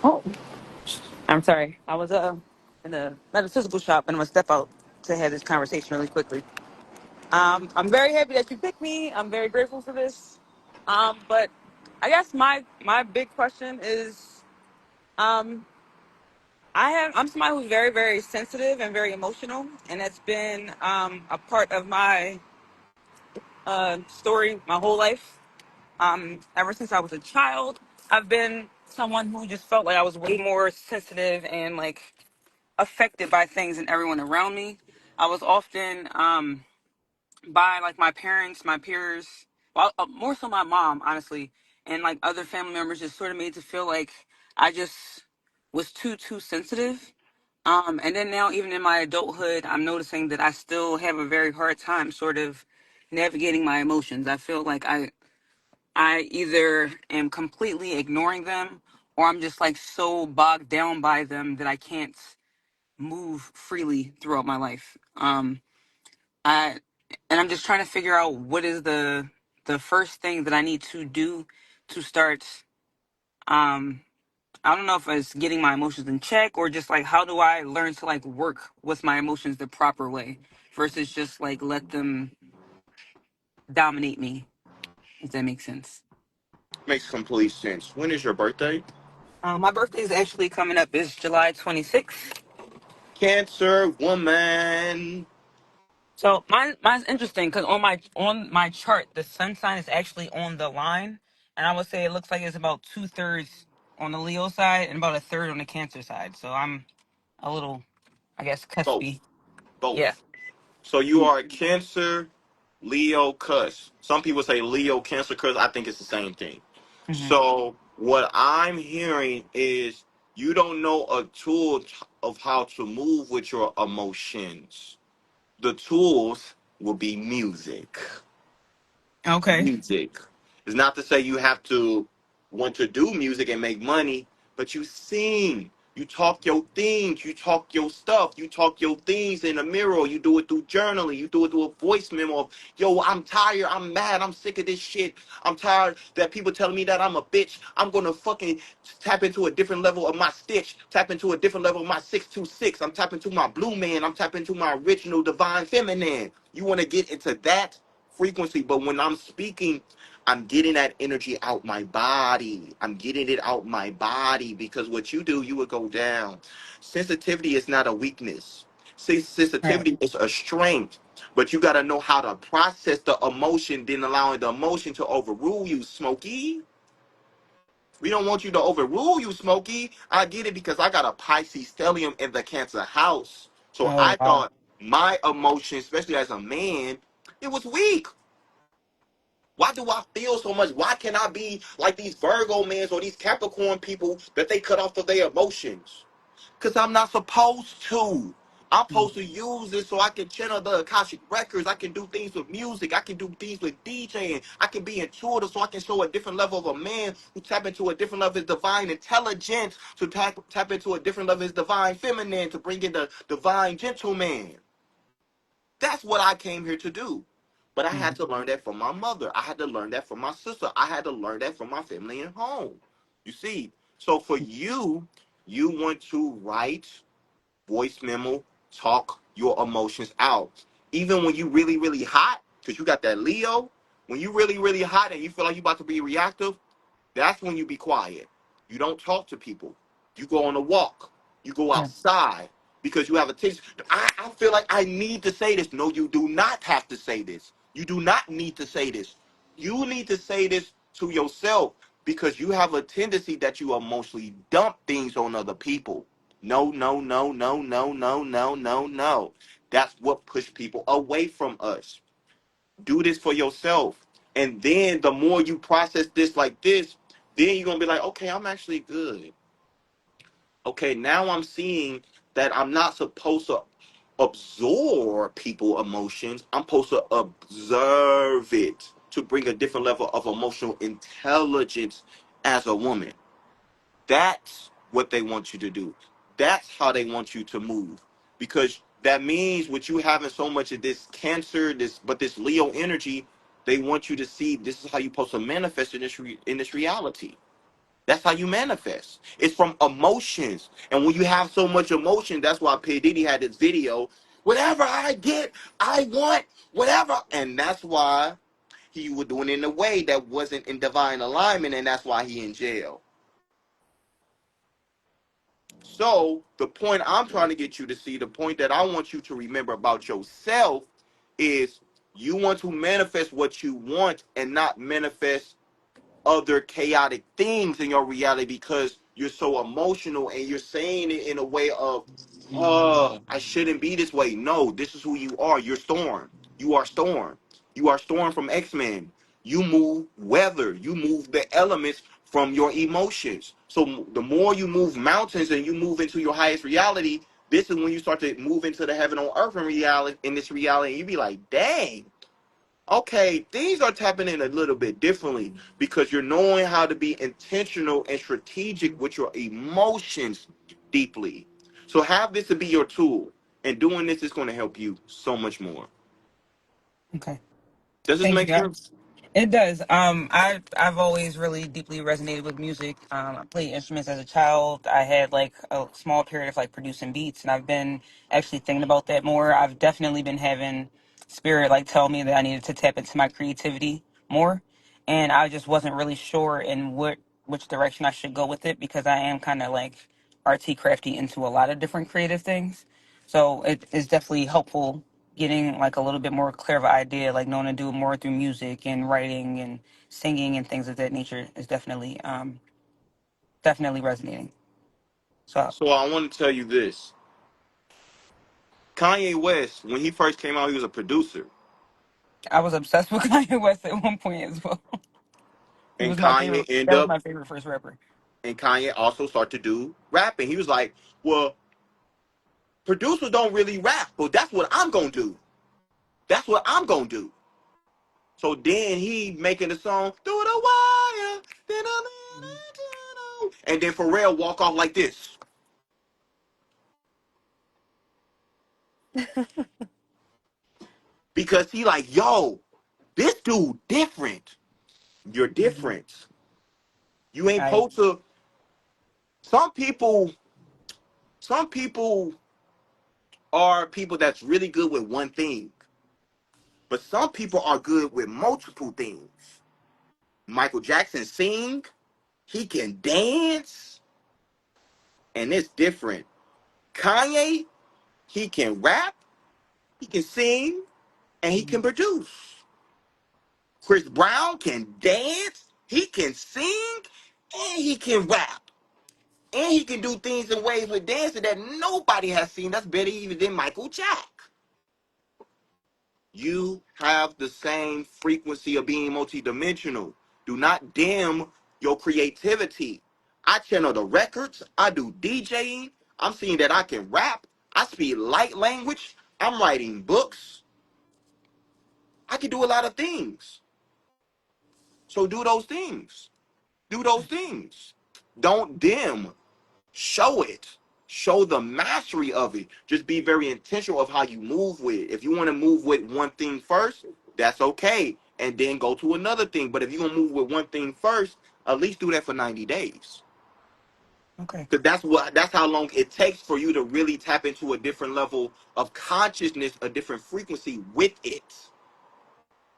Oh, I'm sorry. I was in the metaphysical shop and I'm gonna step out to have this conversation really quickly. I'm very happy that you picked me. I'm very grateful for this. But I guess my big question is, um, I'm somebody who's very very sensitive and very emotional, and that's been a part of my story my whole life. Ever since I was a child, I've been someone who just felt like I was way more sensitive and like affected by things than everyone around me. I was often by like my parents, my peers, well, more so my mom, honestly, and like other family members just sort of made to feel like I just was too sensitive. And then now, even in my adulthood, I'm noticing that I still have a very hard time sort of navigating my emotions. I feel like I either am completely ignoring them or I'm just like so bogged down by them that I can't move freely throughout my life. I and I'm just trying to figure out what is the first thing that I need to do to start. Um, I don't know if it's getting my emotions in check or just like how do I learn to like work with my emotions the proper way versus just like let them dominate me. If that makes sense. Makes complete sense. When is your birthday? My birthday is actually coming up. It's July 26th. Cancer woman. So mine's interesting because on my chart, the sun sign is actually on the line, and I would say it looks like it's about 2/3 on the Leo side and about a third on the Cancer side. So I'm a little, I guess, cuspy. Both. Yeah. Both. So you are a Cancer, Leo, Cus. Some people say Leo, Cancer, Cus. I think it's the same thing. Hmm. So what I'm hearing is you don't know a tool of how to move with your emotions. The tools will be music. Okay. Music. It's not to say you have to want to do music and make money, but you sing. You talk your things, you talk your stuff, you talk your things in the mirror, you do it through journaling, you do it through a voice memo of, yo, I'm tired, I'm mad, I'm sick of this shit. I'm tired that people telling me that I'm a bitch. I'm gonna fucking tap into a different level of my stitch, tap into a different level of my 626. I'm tapping into my blue man, I'm tapping into my original divine feminine. You wanna get into that frequency, but when I'm speaking, I'm getting that energy out my body. I'm getting it out my body because what you do, you would go down. Sensitivity is not a weakness. See, Right. sensitivity is a strength, but you got to know how to process the emotion, then allowing the emotion to overrule you, Smokey. We don't want you to overrule you, Smokey. I get it because I got a Pisces stellium in the Cancer house. So Oh I wow. thought my emotion, especially as a man, it was weak. Why do I feel so much? Why can I be like these Virgo men or these Capricorn people that they cut off of their emotions? Because I'm not supposed to. I'm supposed to use it so I can channel the Akashic records. I can do things with music. I can do things with DJing. I can be intuitive so I can show a different level of a man who tap into a different level of his divine intelligence, to tap into a different level of his divine feminine, to bring in the divine gentleman. That's what I came here to do. But I had Mhm. to learn that from my mother. I had to learn that from my sister. I had to learn that from my family at home. You see, so for you, you want to write, voice memo, talk your emotions out. Even when you really, really hot, because you got that Leo, when you really, really hot and you feel like you about to be reactive, that's when you be quiet. You don't talk to people. You go on a walk. You go Yeah. outside because you have a taste. I feel like I need to say this. No, you do not have to say this. You do not need to say this. You need to say this to yourself because you have a tendency that you emotionally dump things on other people. No, no, no, no, no, no, no, no, no. That's what pushed people away from us. Do this for yourself. And then the more you process this like this, then you're gonna be like, okay, I'm actually good. Okay, now I'm seeing that I'm not supposed to absorb people emotions. I'm supposed to observe it to bring a different level of emotional intelligence as a woman. That's what they want you to do. That's how they want you to move. Because that means with you having so much of this Cancer, this Leo energy, they want you to see this is how you're supposed to manifest in this reality. That's how you manifest. It's from emotions. And when you have so much emotion, that's why P. Diddy had this video. Whatever I get, I want whatever. And that's why he was doing it in a way that wasn't in divine alignment, and that's why he in jail. So the point I'm trying to get you to see, the point that I want you to remember about yourself is you want to manifest what you want and not manifest other chaotic things in your reality because you're so emotional and you're saying it in a way of, oh, I shouldn't be this way. No, this is who you are. You're Storm. You are Storm. You are Storm from X-Men. You move weather. You move the elements from your emotions. So the more you move mountains and you move into your highest reality, this is when you start to move into the heaven on earth in this reality, and you be like, dang, okay, things are tapping in a little bit differently because you're knowing how to be intentional and strategic with your emotions deeply. So have this to be your tool, and doing this is going to help you so much more. Okay. Does this Thank you, make guys. sense? It does. I've always really deeply resonated with music. I played instruments as a child. I had like a small period of like producing beats, and I've been actually thinking about that more. I've definitely been having spirit like tell me that I needed to tap into my creativity more, and I just wasn't really sure in which direction I should go with it because I am kind of like artsy crafty into a lot of different creative things. So it is definitely helpful getting like a little bit more clear of an idea, like knowing to do it more through music and writing and singing and things of that nature is definitely resonating. So So I want to tell you this. Kanye West, when he first came out, he was a producer. I was obsessed with Kanye West at one point as well. He And was my Kanye favorite. ended That was up, my favorite first rapper. and Kanye also started to do rapping. He was like, well, producers don't really rap, but that's what I'm going to do. That's what I'm going to do. So then he making the song through the wire, and then Pharrell walk off like this because he like, yo, this dude different. You're Hmm. different. You ain't I supposed to. Some people, some people are people that's really good with one thing, but some people are good with multiple things. Michael Jackson sing, he can dance, and it's different. Kanye, he can rap, he can sing, and he can produce. Chris Brown can dance, he can sing, and he can rap. And he can do things in ways with dancing that nobody has seen. That's better even than Michael Jack. You have the same frequency of being multidimensional. Do not dim your creativity. I channel the records. I do DJing. I'm seeing that I can rap. I speak light language. I'm writing books. I can do a lot of things. So do those things. Do those things. Don't dim. Show it. Show the mastery of it. Just be very intentional of how you move with it. If you want to move with one thing first, that's okay. And then go to another thing. But if you're gonna move with one thing first, at least do that for 90 days. okay. Because that's how long it takes for you to really tap into a different level of consciousness, a different frequency with it.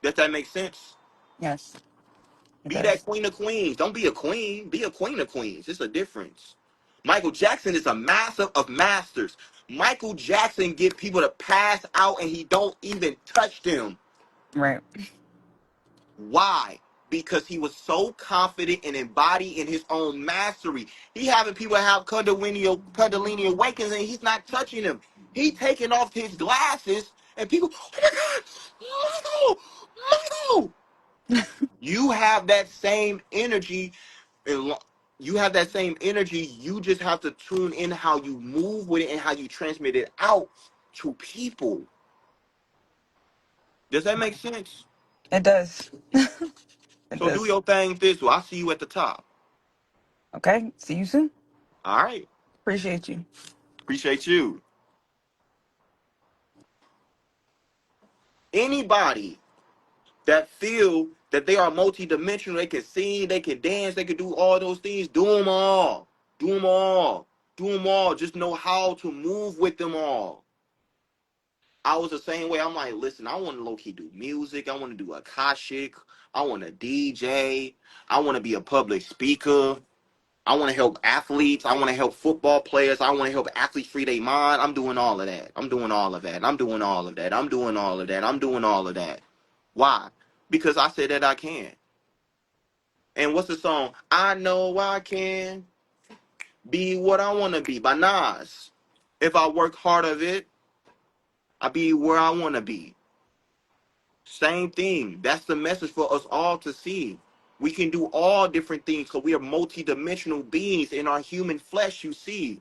Does that make sense? Yes, it Be that does. queen of queens. Don't be a queen. Be a queen of queens. It's a difference. Michael Jackson is a master of masters. Michael Jackson get people to pass out and he don't even touch them. Right. Why? Because he was so confident and embodying his own mastery. He having people have Kundalini awakens and he's not touching them. He taking off his glasses and people, oh my God, Michael, you have that same energy. and lo- You have that same energy. You just have to tune in how you move with it and how you transmit it out to people. Does that make sense? It does. It So do does. your thing, Thistle. I'll see you at the top. Okay. See you soon. All right. Appreciate you. Appreciate you. Anybody that feel that they are multidimensional, they can sing, they can dance, they can do all those things, do them all. Do them all. Do them all. Just know how to move with them all. I was the same way. I'm like, listen, I want to low key do music. I want to do Akashic. I want to DJ. I want to be a public speaker. I want to help athletes. I want to help football players. I want to help athletes free their mind. I'm doing all of that. I'm doing all of that. I'm doing all of that. I'm doing all of that. I'm doing all of that. Why? Because I said that I can. And what's the song? I know I can be what I want to be by Nas. If I work hard of it, I'll be where I want to be. Same thing. That's the message for us all to see. We can do all different things because we are multidimensional beings in our human flesh, you see.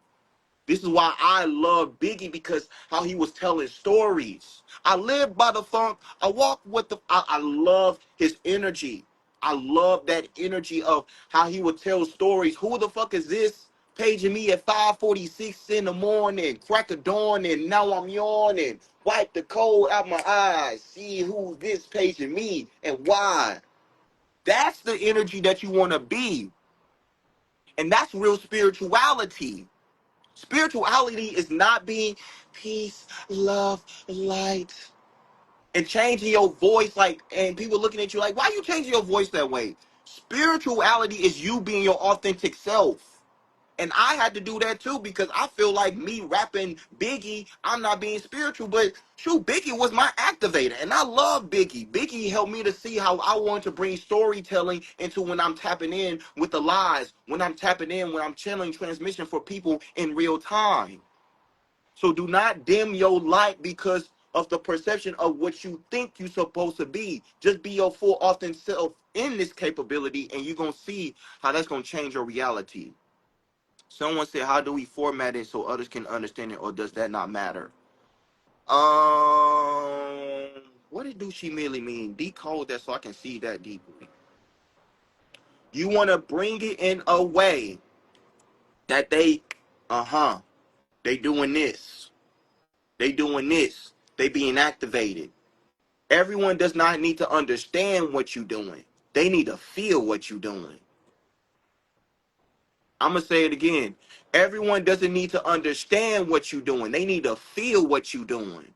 This is why I love Biggie, because how he was telling stories. I live by the funk. I walk with the. I love his energy. I love that energy of how he would tell stories. Who the fuck is this paging me at 5:46 in the morning, crack of dawn, and now I'm yawning. Wipe the cold out my eyes. See who this paging me and why. That's the energy that you want to be, and that's real spirituality. Spirituality is not being peace, love, light, and changing your voice like, and people looking at you like, why are you changing your voice that way? Spirituality is you being your authentic self. And I had to do that too because I feel like me rapping Biggie, I'm not being spiritual, but shoot, Biggie was my activator. And I love Biggie. Biggie helped me to see how I want to bring storytelling into when I'm tapping in with the lies, when I'm tapping in, when I'm channeling transmission for people in real time. So do not dim your light because of the perception of what you think you're supposed to be. Just be your full authentic self in this capability, and you're going to see how that's going to change your reality. Someone said, how do we format it so others can understand it, or does that not matter? What do she really mean? Decode that so I can see that deeply. You want to bring it in a way that they doing this. They doing this. They being activated. Everyone does not need to understand what you're doing. They need to feel what you're doing. I'm going to say it again. Everyone doesn't need to understand what you're doing. They need to feel what you're doing.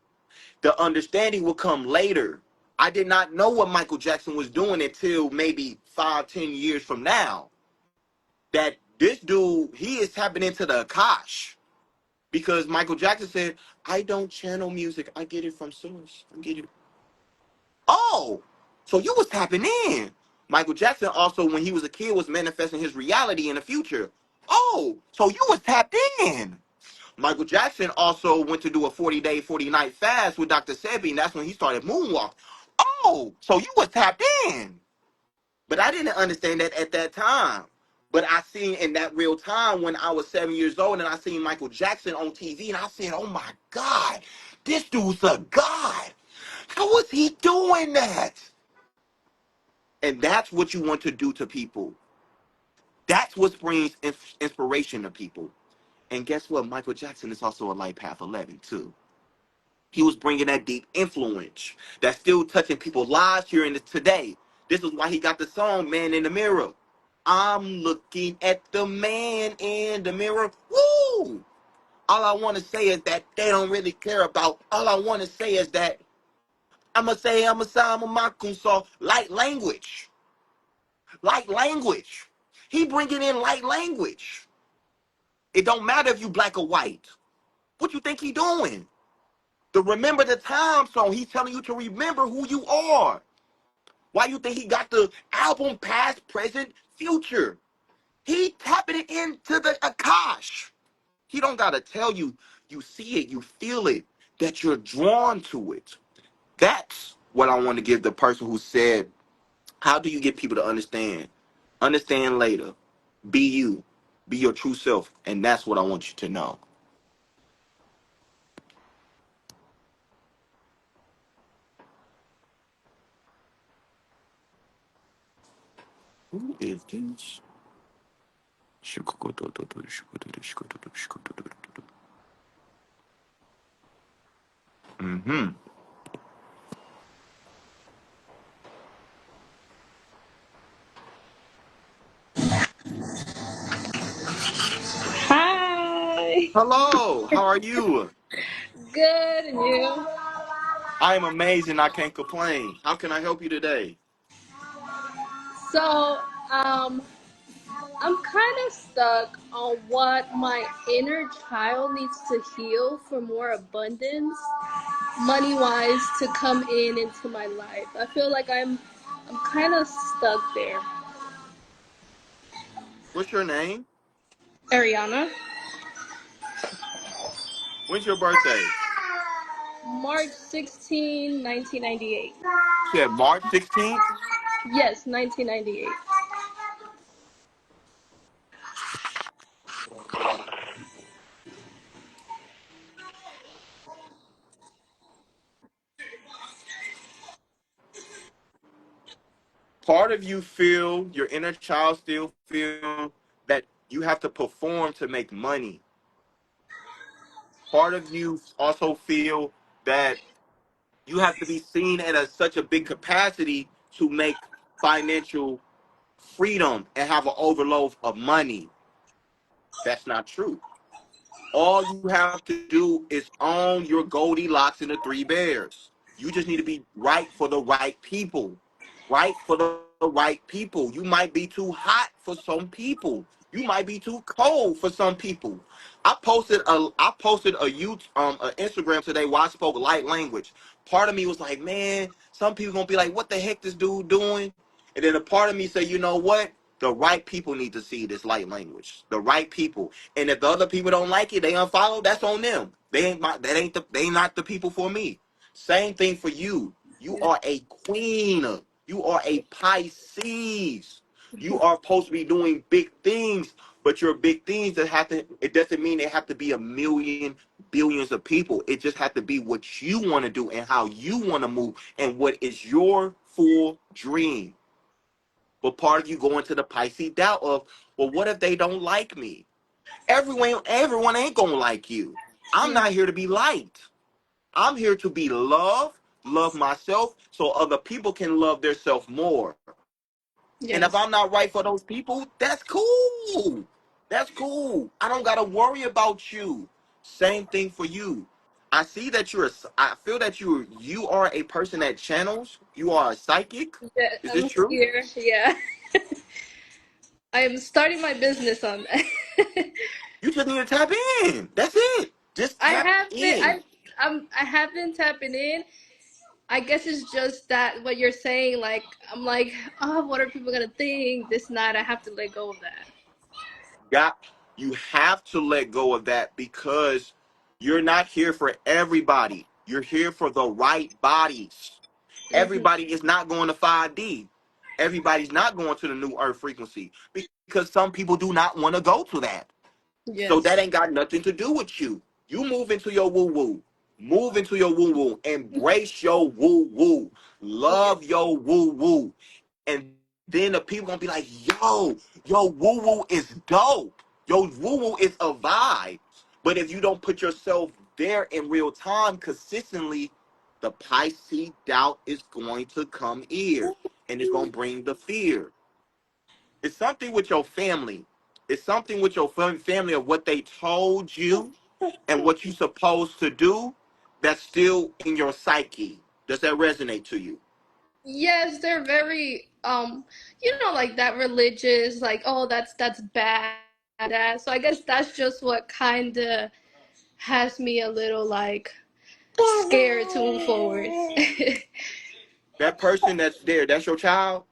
The understanding will come later. I did not know what Michael Jackson was doing until maybe 5-10 years from now. That this dude, he is tapping into the Akash. Because Michael Jackson said, I don't channel music. I get it from source. I get it. Oh, so you was tapping in. Michael Jackson also, when he was a kid, was manifesting his reality in the future. Oh, so you was tapped in. Michael Jackson also went to do a 40-day, 40-night fast with Dr. Sebi, and that's when he started moonwalk. Oh, so you was tapped in. But I didn't understand that at that time. But I seen in that real time when I was 7 years old and I seen Michael Jackson on TV and I said, oh my God, this dude's a god. How was he doing that? And that's what you want to do to people. That's what brings inspiration to people. And guess what? Michael Jackson is also a light path 11 too. He was bringing that deep influence that's still touching people's lives here in today. This is why he got the song Man in the Mirror. I'm looking at the man in the mirror. Woo! All I want to say is that they don't really care about. All I want to say is that I'm a makunso. Light language. Light language. He bringing in light language. It don't matter if you black or white. What you think he doing? The Remember the Time song, he's telling you to remember who you are. Why you think he got the album Past, Present, Future? He tapping it into the Akash. He don't got to tell you. You see it, you feel it, that you're drawn to it. That's what I want to give the person who said, how do you get people to understand? Understand later. Be you. Be your true self. And that's what I want you to know. Who is this? Mm-hmm. Hi. Hello. How are you? Good, and you? I am amazing. I can't complain. How can I help you today? So, um, I'm kind of stuck on what my inner child needs to heal for more abundance, money-wise, to come into my life. I feel like I'm kind of stuck there. What's your name? Ariana, When's your birthday? March 16, 1998. You said March 16th? Yes, 1998. Part of you feel, your inner child still feel that you have to perform to make money. Part of you also feel that you have to be seen at such a big capacity to make financial freedom and have an overload of money. That's not true. All you have to do is own your Goldilocks and the Three Bears. You just need to be right for the right people. Right for the right people. You might be too hot for some people. You might be too cold for some people. I posted a YouTube an Instagram today where I spoke light language. Part of me was like, man, some people gonna be like, what the heck this dude doing? And then a part of me said, you know what? The right people need to see this light language. The right people. And if the other people don't like it, they unfollow. That's on them. They not the people for me. Same thing for you. You are a queen. You are a Pisces. You are supposed to be doing big things, but your big things that have to. It doesn't mean they have to be a million, billions of people. It just has to be what you want to do and how you want to move and what is your full dream. But part of you go into the Pisces doubt of, well, what if they don't like me? Everyone ain't gonna like you. I'm not here to be liked. I'm here to be loved, love myself, so other people can love themselves more. And if Yes. I'm not right for those people, that's cool. That's cool. I don't gotta worry about you. Same thing for you. I see that I feel that you are a person that channels. You are a psychic. Yeah, Is this I'm true? here. Yeah. I am starting my business on that. You just need to tap in. That's it. Just I tap have been in. I have been tapping in. I guess it's just that what you're saying, like I'm like, oh, what are people gonna think? This night I have to let go of that. Got you have to let go of that because you're not here for everybody. You're here for the right bodies. Hmm. Everybody is not going to 5D. Everybody's not going to the new earth frequency because some people do not want to go to that. So that Yes. ain't got nothing to do with you. You move into your woo woo. Move into your woo woo. Embrace your woo woo. Yes. Love your woo woo. And then the people gonna be like, yo, your woo woo is dope. Your woo woo is a vibe. But if you don't put yourself there in real time consistently, the Pisces doubt is going to come here and it's gonna bring the fear. It's something with your family. It's something with your family of what they told you and what you're supposed to do that's still in your psyche. Does that resonate to you? Yes, they're very like that religious, like, oh, that's bad. That. So I guess that's just what kind of has me a little like scared to move forward. That person that's there, that's your child?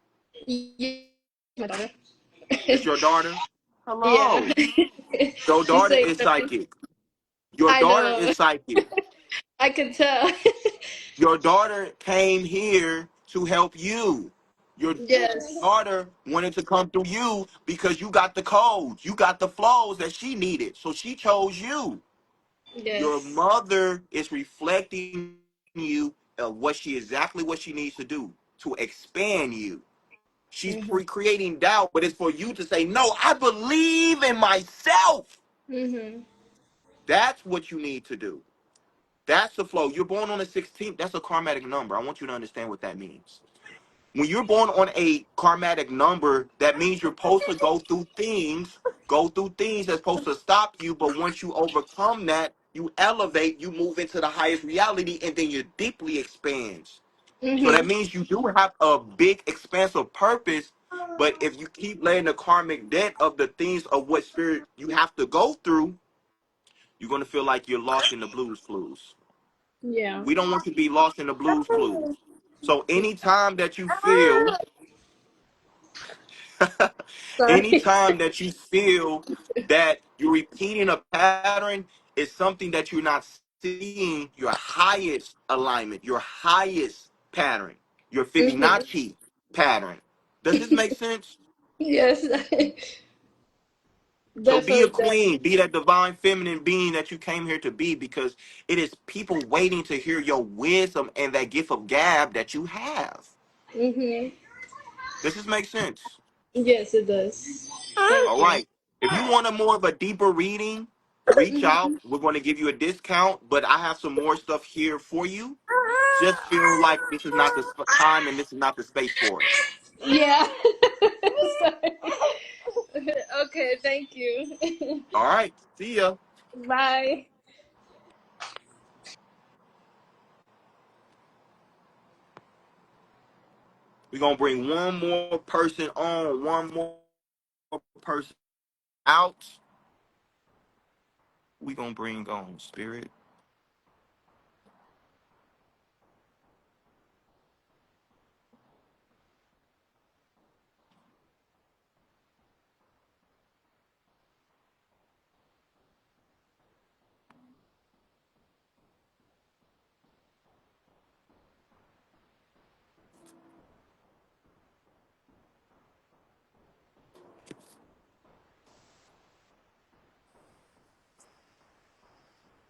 Yeah, my daughter. It's your daughter? Yeah. Hello. Your She's daughter saying is something. psychic. Your I daughter know. is psychic. I can tell. Your daughter came here to help you. Your Yes. daughter wanted to come through you because you got the codes, you got the flows that she needed. So she chose you. Your Yes. mother is reflecting you of what she exactly what she needs to do to expand you. She's Mhm. creating doubt, but it's for you to say, no, I believe in myself. Mhm. That's what you need to do. That's the flow. You're born on the 16th. That's a karmatic number. I want you to understand what that means. When you're born on a karmatic number, that means you're supposed to go through things that's supposed to stop you. But once you overcome that, you elevate, you move into the highest reality, and then you deeply expands. So that Mhm. means you do have a big expansive purpose. But if you keep laying the karmic debt of the things of what spirit you have to go through, you're gonna feel like you're lost in the blues clues. Yeah. We don't want you to be lost in the blues clues. So anytime that you feel Sorry. anytime that you feel that you're repeating a pattern, is something that you're not seeing your highest alignment, your highest pattern, your Mhm. Fibonacci pattern. Does this make sense? Yes. So be a Definitely does. queen, be that divine feminine being that you came here to be, because it is people waiting to hear your wisdom and that gift of gab that you have. Mhm. Does this make sense? Yes, it does. Thank All you. right. If you want a more of a deeper reading, reach out. Mhm. We're going to give you a discount, but I have some more stuff here for you. Just feel like this is not the time and this is not the space for it. Yeah. Sorry. Okay, thank you. All right. See ya. Bye. We're going to bring one more person on, one more person out. We're going to bring on spirit.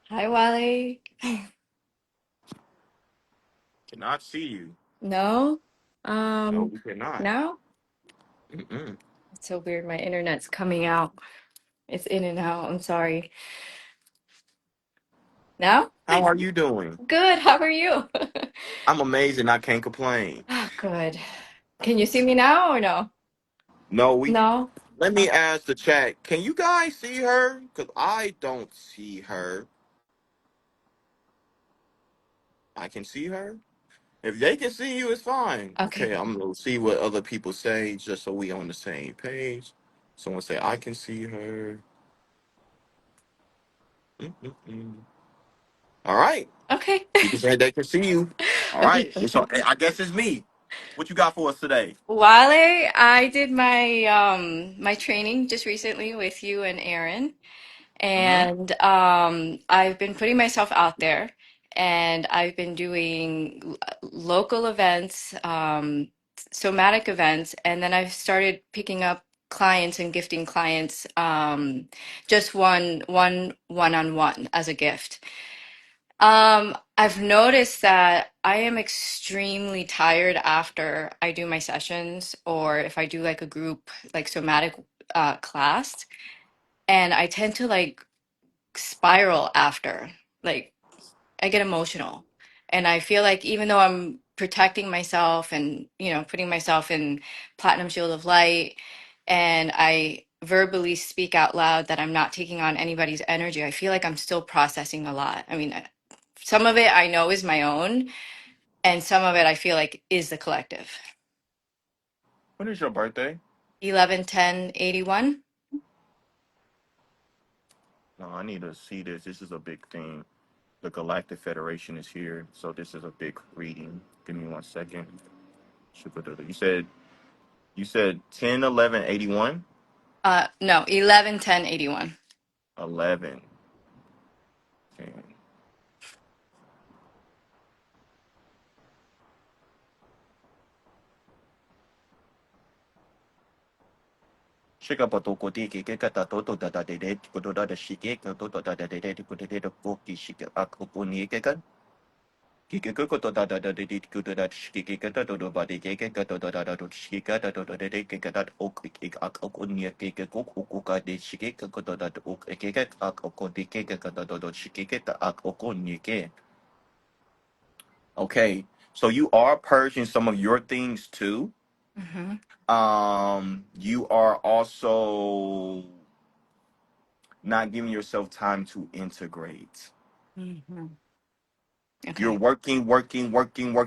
Hi, Wally. Cannot see you. No? No, we cannot. No? Mm-mm. It's so weird. My internet's coming out. It's in and out. I'm sorry. No? How are you doing? Good. How are you? I'm amazing. I can't complain. Oh, good. Can you see me now or no? No, we. No? Let me Oh, ask the chat. Can you guys see her? Because I don't see her. I can see her. If they can see you, it's fine. okay. Okay, I'm gonna see what other people say just so we on the same page. Someone say I can see her. Mm-mm-mm. All right. Okay. People say they can see you. All right. So I guess it's me. What you got for us today? Wale, I did my training just recently with you and Aaron. Mm-hmm. And I've been putting myself out there, and I've been doing local events, somatic events, and then I've started picking up clients and gifting clients just one-on-one as a gift. I've noticed that I am extremely tired after I do my sessions, or if I do like a group like somatic class, and I tend to like spiral after. Like I get emotional. And I feel like even though I'm protecting myself and, putting myself in platinum shield of light, and I verbally speak out loud that I'm not taking on anybody's energy, I feel like I'm still processing a lot. I mean, some of it I know is my own, and some of it I feel like is the collective. When is your birthday? 11/10/81. No, I need to see this. This is a big thing. The Galactic Federation is here, so this is a big reading. Give me 1 second. You said 10/11/81. No, 11/10/81. 11. 10. Shika potoko tiki kata toto da de de koto da shike toto da de koto de poki shika akopuni kekan. Kika koto da de koto da shike kata toto ba de keke kata da shika da de keka da ok akopuni keke kokuka de shike koto da ok keke akopuni keke kata shike kata akopuni ke. Okay, so you are purging some of your things too. Mm-hmm. You are also not giving yourself time to integrate. Mm-hmm. You're Okay. working.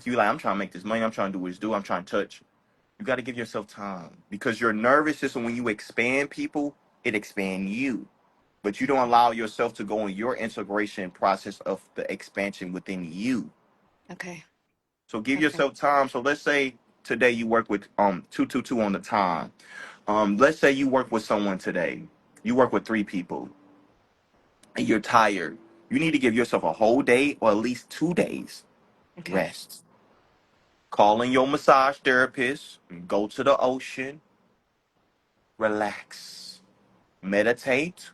You like, I'm trying to make this money. I'm trying to do what's due. I'm trying to touch. You got to give yourself time because your nervous system, when you expand people, it expands you. But you don't allow yourself to go in your integration process of the expansion within you. Okay. So give Okay. yourself time. So let's say today you work with 222 on the time. Let's say you work with someone today. You work with 3 people and you're tired. You need to give yourself a whole day or at least 2 days Okay. rest. Call in your massage therapist, go to the ocean, relax, meditate,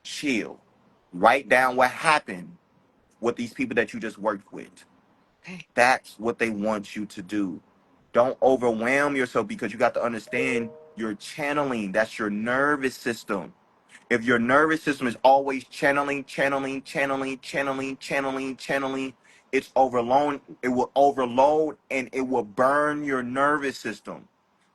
chill. Write down what happened with these people that you just worked with. Okay. That's what they want you to do. Don't overwhelm yourself because you got to understand you're channeling. That's your nervous system. If your nervous system is always channeling, it's overload. It will overload and it will burn your nervous system.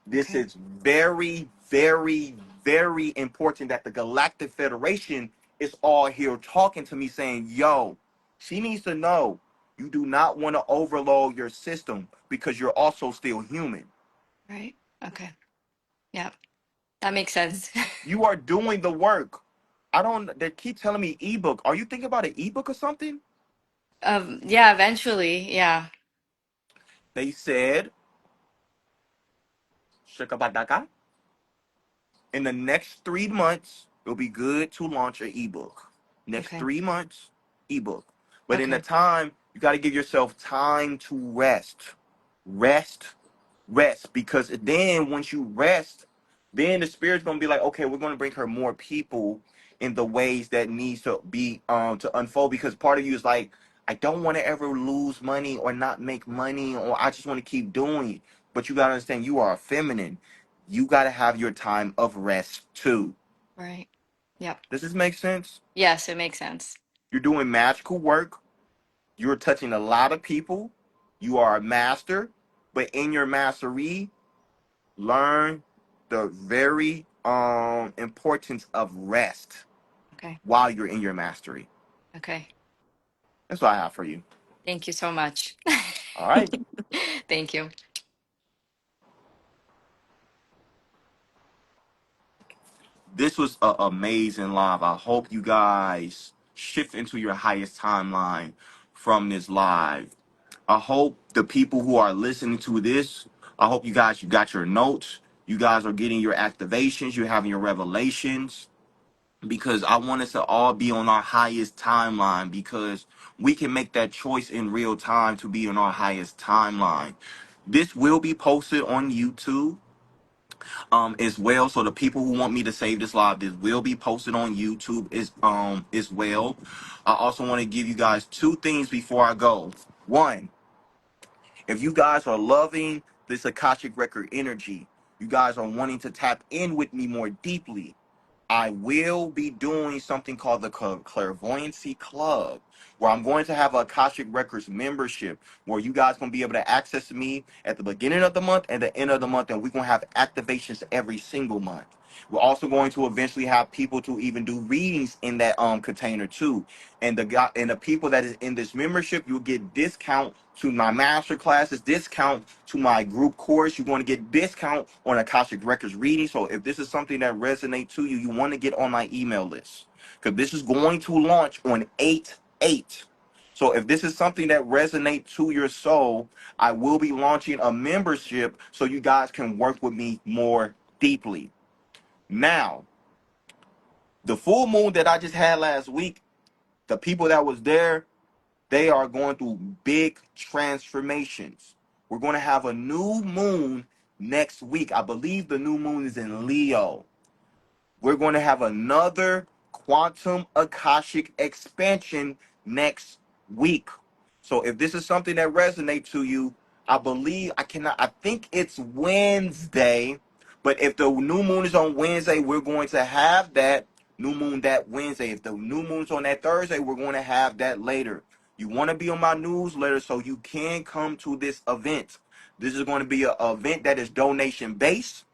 This Okay. is very, very, very important that the Galactic Federation is all here talking to me saying, yo, she needs to know you do not want to overload your system because you're also still human. Right. Okay. Yeah. That makes sense. You are doing the work. I don't, they keep telling me ebook. Are you thinking about an ebook or something? Yeah, eventually. Yeah. They said, Shikabadaka, in the next 3 months, it'll be good to launch an ebook. Next Okay. 3 months, ebook. But in the Okay. time, you got to give yourself time to rest. Rest, rest. Because then once you rest, then the spirit's gonna be like, okay, we're gonna bring her more people in the ways that needs to be to unfold. Because part of you is like, I don't want to ever lose money or not make money, or I just want to keep doing it. But you gotta understand, you are a feminine. You gotta have your time of rest too. Right. Yep. Does this make sense? Yes, it makes sense. You're doing magical work. You're touching a lot of people. You are a master, but in your mastery, learn the very importance of rest Okay. while you're in your mastery. Okay. That's what I have for you. Thank you so much. All right. Thank you. This was an amazing live. I hope you guys shift into your highest timeline from this live. I hope the people who are listening to this, I hope you got your notes. You guys are getting your activations. You're having your revelations because I want us to all be on our highest timeline because we can make that choice in real time to be on our highest timeline. This will be posted on YouTube as well. So the people who want me to save this live, this will be posted on YouTube as well. I also want to give you guys 2 things before I go. One, if you guys are loving this Akashic Record energy, you guys are wanting to tap in with me more deeply, I will be doing something called the Clairvoyancy Club, where I'm going to have a Akashic Records membership, where you guys going to be able to access me at the beginning of the month and the end of the month, and we're going to have activations every single month. We're also going to eventually have people to even do readings in that container too. And the people that is in this membership, you'll get discount to my master classes, discount to my group course. You're going to get discount on Akashic Records reading. So if this is something that resonates to you, you want to get on my email list because this is going to launch on 8/8. So if this is something that resonates to your soul, I will be launching a membership so you guys can work with me more deeply. Now, the full moon that I just had last week, the people that was there, they are going through big transformations. We're going to have a new moon next week. I believe the new moon is in Leo. We're going to have another quantum akashic expansion next week. So if this is something that resonates to you, I think it's Wednesday, but if the new moon is on Wednesday, we're going to have that new moon that Wednesday. If the new moon's on that Thursday, we're going to have that later. You want to be on my newsletter so you can come to this event. This is going to be an event that is donation based,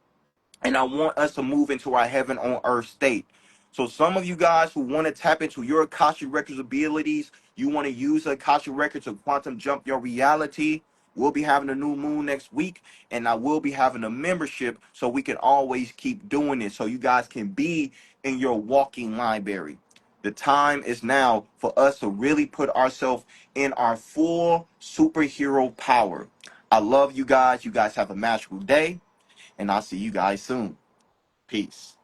and I want us to move into our heaven on earth state. So some of you guys who want to tap into your Akashic Records abilities, you want to use the Akashic Records to quantum jump your reality, we'll be having a new moon next week, and I will be having a membership so we can always keep doing this, so you guys can be in your walking library. The time is now for us to really put ourselves in our full superhero power. I love you guys. You guys have a magical day, and I'll see you guys soon. Peace.